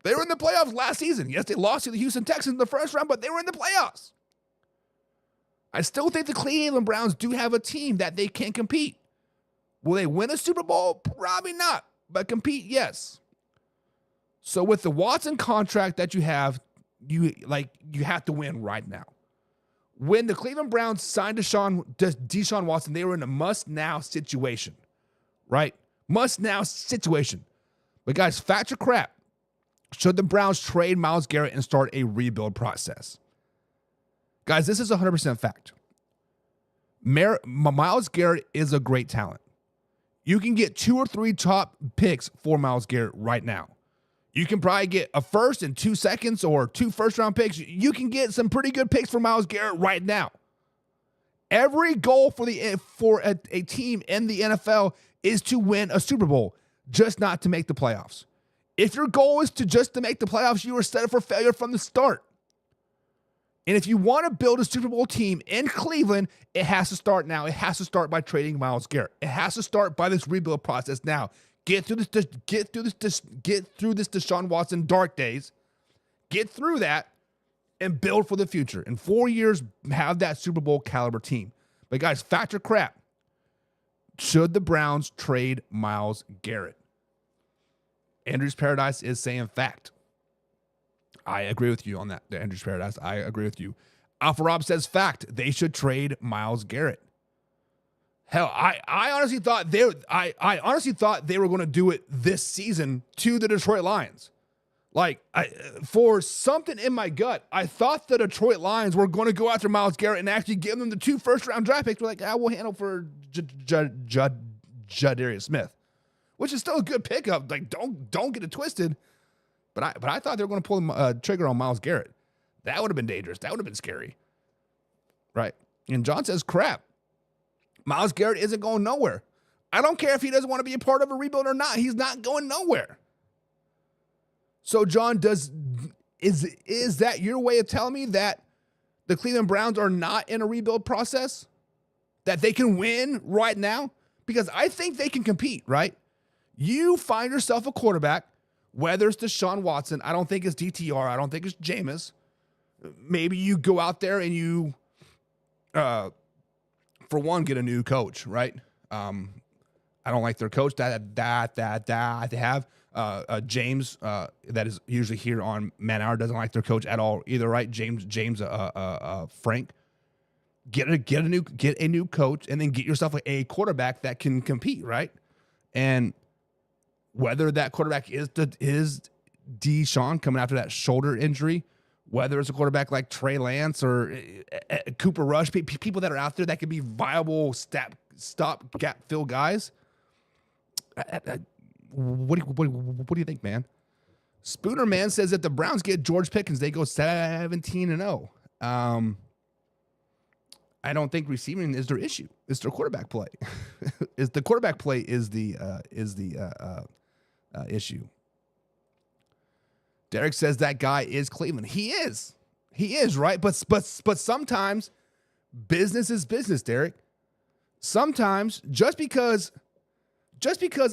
They were in the playoffs last season. Yes, they lost to the Houston Texans in the first round, but they were in the playoffs. I still think the Cleveland Browns do have a team that they can compete. Will they win a Super Bowl? Probably not, but compete, yes. So with the Watson contract that you have, you have to win right now. When the Cleveland Browns signed Deshaun Watson, they were in a must-now situation, right? Must-now situation. But guys, fact or crap, should the Browns trade Myles Garrett and start a rebuild process? Guys, this is 100% fact. Myles Garrett is a great talent. You can get 2 or 3 top picks for Myles Garrett right now. You can probably get a first and 2 seconds or 2 first-round picks. You can get some pretty good picks for Myles Garrett right now. Every goal for a team in the NFL is to win a Super Bowl, just not to make the playoffs. If your goal is to make the playoffs, you are set up for failure from the start. And if you want to build a Super Bowl team in Cleveland, it has to start now. It has to start by trading Myles Garrett. It has to start by this rebuild process now. Get through this Deshaun Watson dark days. Get through that and build for the future. In 4 years, have that Super Bowl caliber team. But guys, fact or crap, should the Browns trade Myles Garrett? Andrew's Paradise is saying fact. I agree with you on that, Andrew's Paradise. I agree with you. Alpha Rob says fact. They should trade Myles Garrett. Hell, I honestly thought I honestly thought they were going to do it this season to the Detroit Lions. Like, for something in my gut, I thought the Detroit Lions were going to go after Myles Garrett and actually give them the 2 first-round draft picks. We're like, we'll handle for Jadarius Smith, which is still a good pickup. Like, don't get it twisted. But I thought they were going to pull the trigger on Myles Garrett. That would have been dangerous. That would have been scary. Right? And John says, crap. Myles Garrett isn't going nowhere. I don't care if he doesn't want to be a part of a rebuild or not. He's not going nowhere. So, John, is that your way of telling me that the Cleveland Browns are not in a rebuild process? That they can win right now? Because I think they can compete, right? You find yourself a quarterback, whether it's Deshaun Watson, I don't think it's DTR, I don't think it's Jameis. Maybe you go out there and you, for one, get a new coach, right? I don't like their coach that they have. James, that is usually here on Man Hour, doesn't like their coach at all either, right? James, Frank. Get a new coach, and then get yourself a quarterback that can compete, right? And whether that quarterback is Deshaun coming after that shoulder injury, whether it's a quarterback like Trey Lance or Cooper Rush, people that are out there that could be viable stop-gap fill guys. What do you think, man? Spooner Man says that the Browns get George Pickens, they go 17-0. I don't think receiving is their issue. It's their quarterback play. Is the quarterback play is the issue. Derek says that guy is Cleveland. He is, right? But sometimes business is business, Derek. Sometimes just because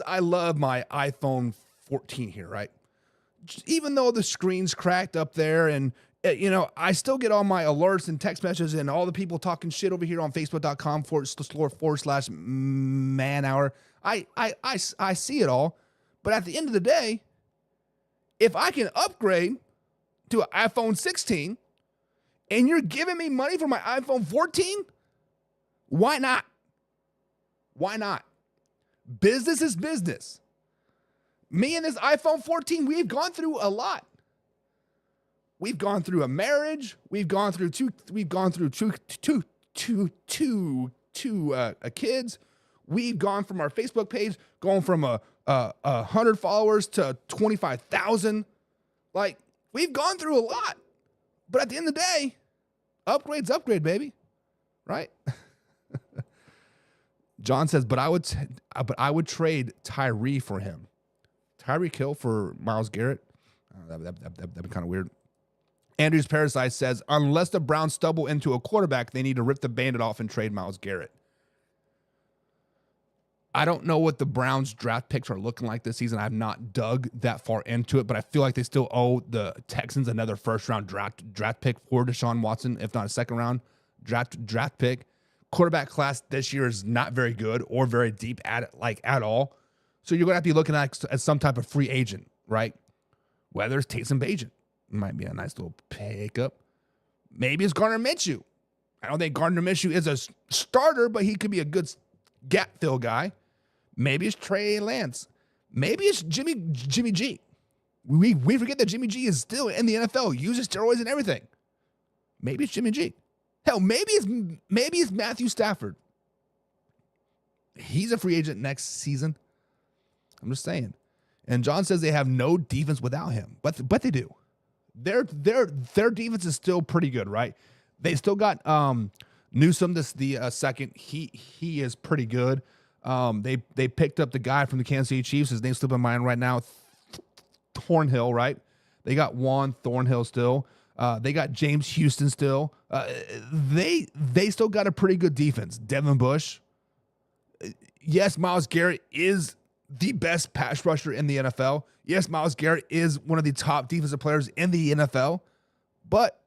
I love my iPhone 14 here, right? Even though the screen's cracked up there and, I still get all my alerts and text messages and all the people talking shit over here on Facebook.com//Man Hour. I see it all. But at the end of the day, if I can upgrade to an iPhone 16 and you're giving me money for my iPhone 14, why not? Why not? Business is business. Me and this iPhone 14, we've gone through a lot. We've gone through a marriage. We've gone through two kids. We've gone from our Facebook page, going from 100 followers to 25,000. Like, we've gone through a lot. But at the end of the day, upgrade's upgrade, baby. Right? John says, but I would trade Tyree for him. Tyreek Hill for Myles Garrett. That'd be kind of weird. Andrew's Parasite says, unless the Browns stumble into a quarterback, they need to rip the Bandit off and trade Myles Garrett. I don't know what the Browns draft picks are looking like this season. I've not dug that far into it, but I feel like they still owe the Texans another first-round draft pick for Deshaun Watson, if not a second-round draft pick. Quarterback class this year is not very good or very deep at all. So you're going to have to be looking at some type of free agent, right? Whether it's Taysom Bagent. Might be a nice little pickup. Maybe it's Gardner Minshew. I don't think Gardner Minshew is a starter, but he could be a good gap fill guy. Maybe it's Trey Lance. Maybe it's Jimmy G. We forget that Jimmy G is still in the NFL, uses steroids and everything. Maybe it's Jimmy G. Hell, maybe it's Matthew Stafford. He's a free agent next season. I'm just saying. And John says they have no defense without him, but they do. Their defense is still pretty good, right? They still got Newsome the second. He is pretty good. They picked up the guy from the Kansas City Chiefs. His name's slipping my mind right now. Thornhill, right? They got Juan Thornhill still. They got James Houston still. They still got a pretty good defense. Devin Bush. Yes, Myles Garrett is the best pass rusher in the NFL. Yes, Myles Garrett is one of the top defensive players in the NFL. But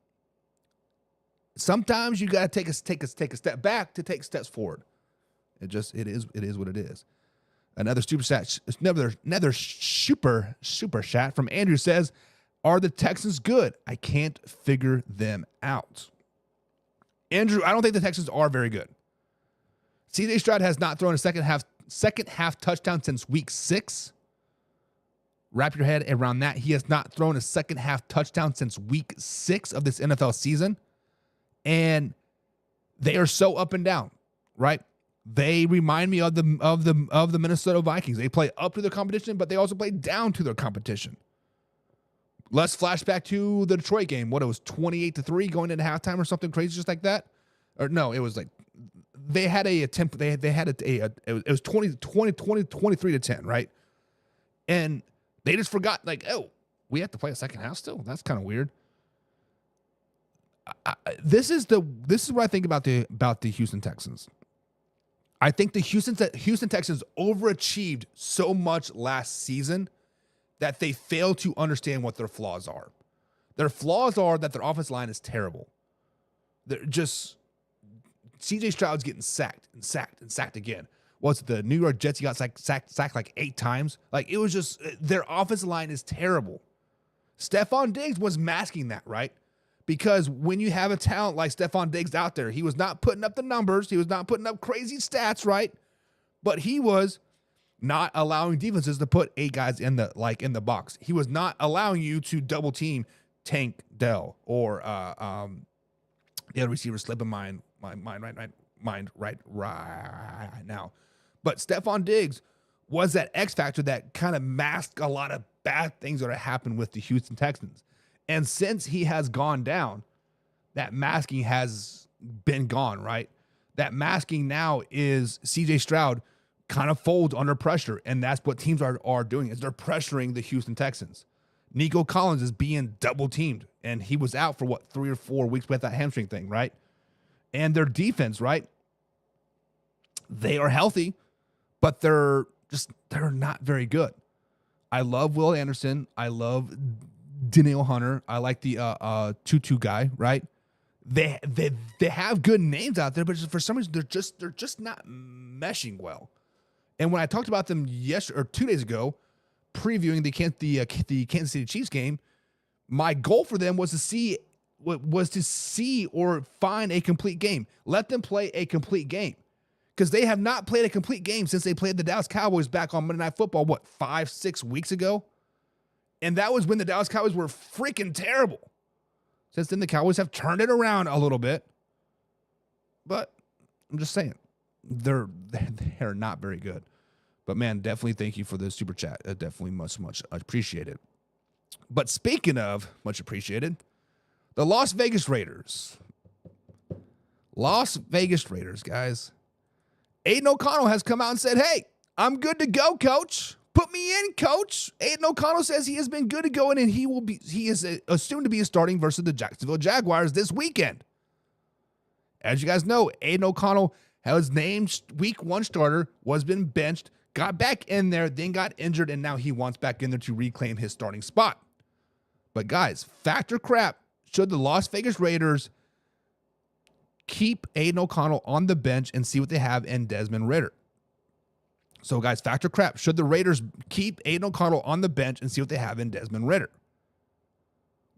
sometimes you got to take a step back to take steps forward. It is what it is. Another super chat from Andrew says, are the Texans good? I can't figure them out. Andrew, I don't think the Texans are very good. CJ Stroud has not thrown a second half touchdown since week 6. Wrap your head around that. He has not thrown a second half touchdown since week 6 of this NFL season. And they are so up and down, right? They remind me of the Minnesota Vikings. They play up to their competition, but they also play down to their competition. Let's flash back to the Detroit game. What, it was 28-3 going into halftime or something crazy just like that? Or no, it was like they had a attempt. They had it was 23-10, right? And they just forgot, like, oh, we have to play a second half still. That's kind of weird. This is what I think about the Houston Texans. I think the Houston Texans overachieved so much last season that they fail to understand what their flaws are. Their flaws are that their offensive line is terrible. They're just CJ Stroud's getting sacked and sacked and sacked again. What's the New York Jets? He got sacked like 8 times. Like, it was just, their offensive line is terrible. Stephon Diggs was masking that, right? Because when you have a talent like Stephon Diggs out there, he was not putting up the numbers. He was not putting up crazy stats, right? But he was not allowing defenses to put 8 guys in the box. He was not allowing you to double team Tank Dell or the other receiver slipping mind right now. But Stephon Diggs was that X factor that kind of masked a lot of bad things that have happened with the Houston Texans. And since he has gone down, that masking has been gone, right? That masking now is CJ Stroud kind of folds under pressure, and that's what teams are doing, is they're pressuring the Houston Texans. Nico Collins is being double teamed, and he was out for 3 or 4 weeks with that hamstring thing, right? And their defense, right? They are healthy, but they're not very good. I love Will Anderson. I love Danielle Hunter. I like the Tutu guy, right? They have good names out there, but for some reason they're just not meshing well. And when I talked about them 2 days ago, previewing the Kansas City Chiefs game, my goal for them was to see or find a complete game. Let them play a complete game, because they have not played a complete game since they played the Dallas Cowboys back on Monday Night Football. 5-6 weeks ago. And that was when the Dallas Cowboys were freaking terrible. Since then, the Cowboys have turned it around a little bit. But I'm just saying, they're not very good. But, man, definitely thank you for the super chat. Definitely much appreciated. But speaking of much appreciated, the Las Vegas Raiders. Las Vegas Raiders, guys. Aiden O'Connell has come out and said, hey, I'm good to go, coach. Put me in, coach. Aiden O'Connell says he has been good to go, and he is assumed to be starting versus the Jacksonville Jaguars this weekend. As you guys know, Aiden O'Connell was named week 1 starter, was been benched, got back in there, then got injured, and now he wants back in there to reclaim his starting spot. But guys, fact or crap, should the Las Vegas Raiders keep Aiden O'Connell on the bench and see what they have in Desmond Ridder? So, guys, fact or crap, should the Raiders keep Aiden O'Connell on the bench and see what they have in Desmond Ridder?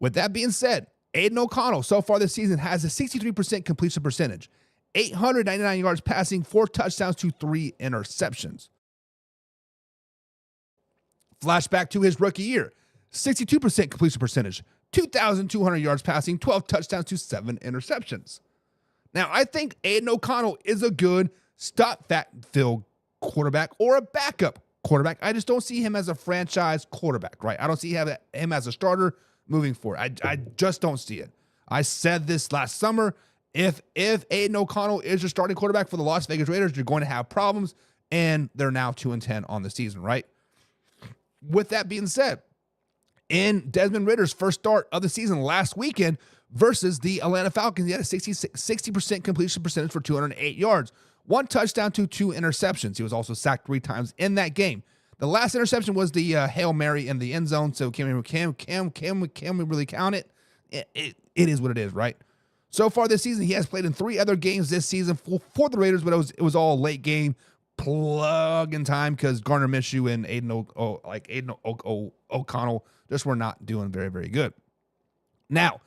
With that being said, Aiden O'Connell so far this season has a 63% completion percentage, 899 yards passing, 4 touchdowns to 3 interceptions. Flashback to his rookie year, 62% completion percentage, 2,200 yards passing, 12 touchdowns to 7 interceptions. Now, I think Aiden O'Connell is a good stop-fill quarterback or a backup quarterback. I just don't see him as a franchise quarterback, right? I don't see him as a starter moving forward. I just don't see it. I said this last summer. If Aiden O'Connell is your starting quarterback for the Las Vegas Raiders, you're going to have problems, and they're now 2-10 on the season, right? With that being said, in Desmond Ridder's first start of the season last weekend versus the Atlanta Falcons, he had a 60% completion percentage for 208 yards, 1 touchdown to 2 interceptions. He was also sacked 3 times in that game. The last interception was the Hail Mary in the end zone, so can we really count it? It is what it is, right? So far this season, he has played in 3 other games this season for the Raiders, but it was all late game plug in time because Gardner Minshew and Aiden O'Connell just were not doing very, very good. Now,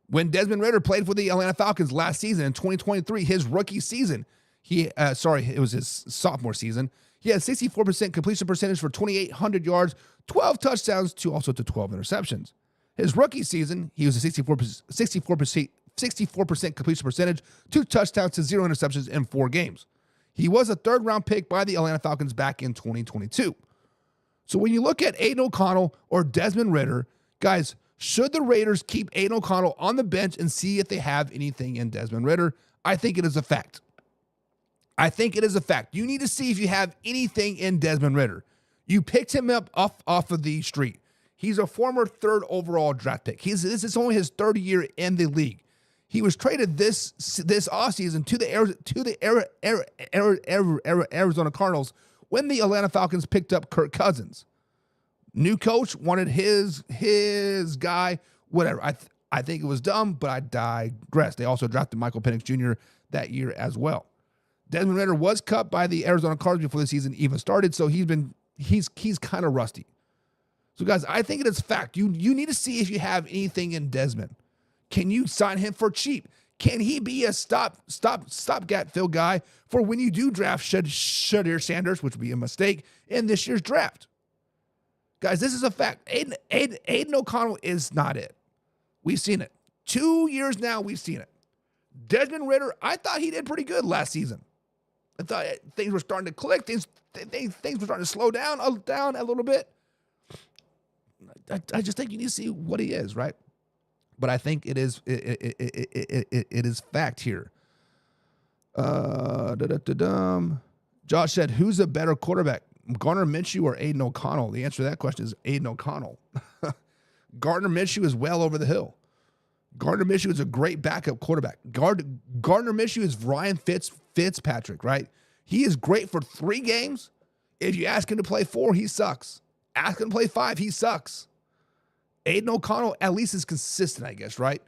When Desmond Ridder played for the Atlanta Falcons last season in 2023, his rookie season, it was his sophomore season, he had 64% completion percentage for 2,800 yards, 12 touchdowns to 12 interceptions. His rookie season, he was a 64% completion percentage, 2 touchdowns to 0 interceptions in 4 games. He was a third-round pick by the Atlanta Falcons back in 2022. So when you look at Aiden O'Connell or Desmond Ridder, guys, should the Raiders keep Aiden O'Connell on the bench and see if they have anything in Desmond Ridder? I think it is a fact. You need to see if you have anything in Desmond Ridder. You picked him up off of the street. He's a former 3rd overall draft pick. This is only his 3rd year in the league. He was traded this offseason to the Arizona Cardinals when the Atlanta Falcons picked up Kirk Cousins. New coach wanted his guy, whatever. I think it was dumb, but I digress. They also drafted Michael Penix Jr. that year as well. Desmond Ridder was cut by the Arizona Cardinals before the season even started, so he's kind of rusty. So guys, I think it is fact. You need to see if you have anything in Desmond. Can you sign him for cheap? Can he be a stopgap fill guy for when you do draft Shedeur Sanders, which would be a mistake, in this year's draft? Guys, this is a fact. Aiden O'Connell is not it. We've seen it. 2 years now, we've seen it. Desmond Ridder, I thought he did pretty good last season. I thought things were starting to click. Things were starting to slow down a little bit. I just think you need to see what he is, right? But I think it is fact here. Josh said, who's a better quarterback, Gardner Minshew or Aiden O'Connell? The answer to that question is Aiden O'Connell. Gardner Minshew is well over the hill. Gardner Minshew is a great backup quarterback. Gardner Minshew is Ryan Fitzpatrick, right? He is great for 3 games. If you ask him to play 4, he sucks. Ask him to play 5, he sucks. Aiden O'Connell at least is consistent, I guess, right?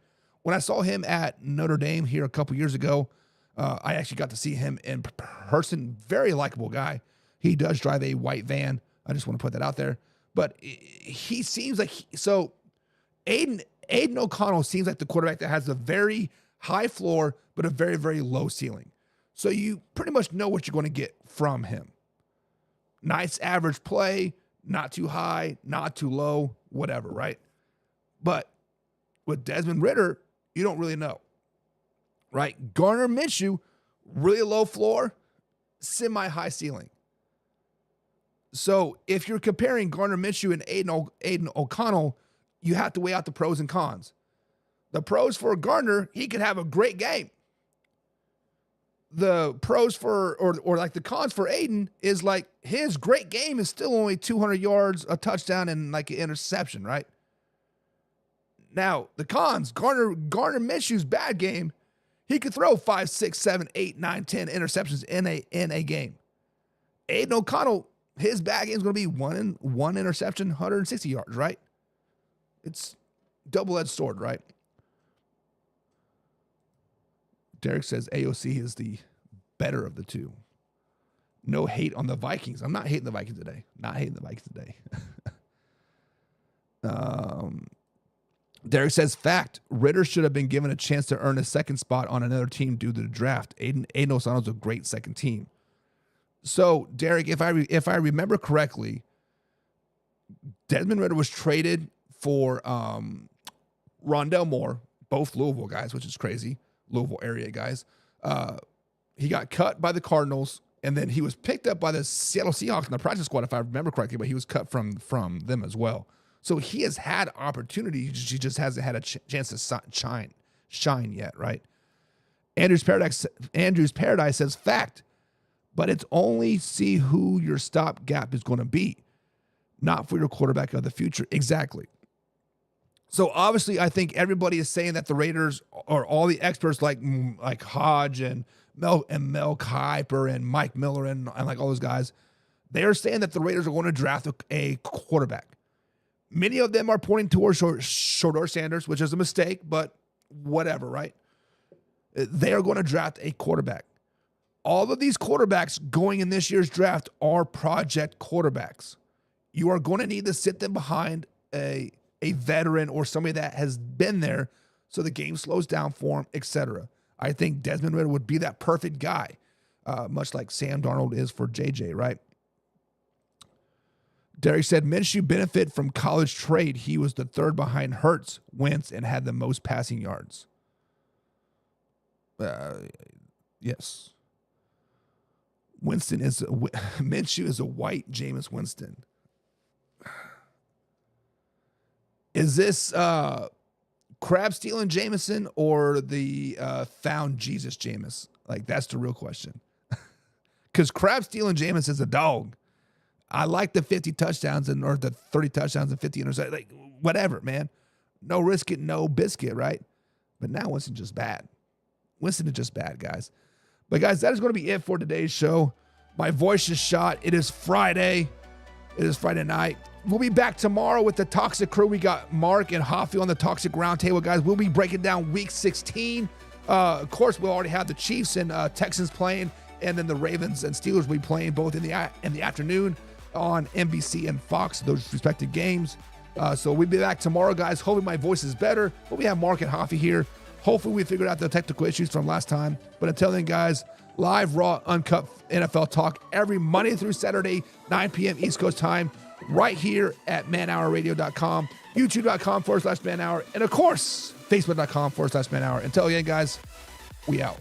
When I saw him at Notre Dame here a couple years ago, I actually got to see him in person. Very likable guy. He does drive a white van. I just want to put that out there. But he seems like Aiden O'Connell seems like the quarterback that has a very high floor, but a very, very low ceiling. So you pretty much know what you're going to get from him. Nice average play, not too high, not too low, whatever, right? But with Desmond Ridder, you don't really know, right? Gardner Minshew, really low floor, semi-high ceiling. So if you're comparing Gardner Minshew and Aiden O'Connell, you have to weigh out the pros and cons. The pros for Gardner, he could have a great game. The pros for, or like the cons for Aiden is like his great game is still only 200 yards, a touchdown, and like an interception, right? Now, the cons, Gardner Minshew's bad game, he could throw 5, 6, 7, 8, 9, 10 interceptions in a game. Aiden O'Connell, his bad game is going to be one interception, 160 yards, right? It's double-edged sword, right? Derek says AOC is the better of the two. No hate on the Vikings. I'm not hating the Vikings today. Derek says, fact, Ridder should have been given a chance to earn a second spot on another team due to the draft. Aiden O'Connell's a great second team. So, Derek, if I remember correctly, Desmond Ridder was traded for Rondell Moore, both Louisville guys, which is crazy. Louisville area guys. He got cut by the Cardinals, and then he was picked up by the Seattle Seahawks in the practice squad, if I remember correctly, but he was cut from them as well. So he has had opportunities. He just hasn't had a chance to shine yet, right? Andrew's Paradise says, fact, but it's only see who your stopgap is going to be, not for your quarterback of the future. Exactly. So obviously, I think everybody is saying that the Raiders, or all the experts like Hodge and Mel Kiper and Mike Miller and like all those guys, they are saying that the Raiders are going to draft a quarterback. Many of them are pointing towards Shedeur Sanders, which is a mistake, but whatever, right? They are going to draft a quarterback. All of these quarterbacks going in this year's draft are project quarterbacks. You are going to need to sit them behind a veteran or somebody that has been there so the game slows down for him, etc. I think Desmond Ridder would be that perfect guy, much like Sam Darnold is for JJ, right? Derek said, Minshew benefit from college trade. He was the third behind Hurts, Wentz, and had the most passing yards. Yes. Minshew is a white Jameis Winston. Is this crab stealing Jameson or the found Jesus Jameis? Like, that's the real question. Because crab stealing Jameis is a dog. I like the 50 touchdowns or the 30 touchdowns and 50 interceptions. Like, whatever, man. No risk it, no biscuit, right? But now Winston's just bad. Winston is just bad, guys. But, guys, that is going to be it for today's show. My voice is shot. It is Friday. It is Friday night. We'll be back tomorrow with the Toxic Crew. We got Mark and Hoffy on the Toxic Roundtable, guys. We'll be breaking down Week 16. Of course, we'll already have the Chiefs and Texans playing, and then the Ravens and Steelers will be playing both in the afternoon on NBC and Fox, those respective games. So we'll be back tomorrow, guys. Hopefully my voice is better, but we have Mark and Hoffy here. Hopefully we figured out the technical issues from last time. But until then, guys, live, raw, uncut NFL talk every Monday through Saturday, 9 p.m. East Coast time, right here at manhourradio.com, youtube.com/manhour, and of course, facebook.com/manhour. Until again, guys, we out.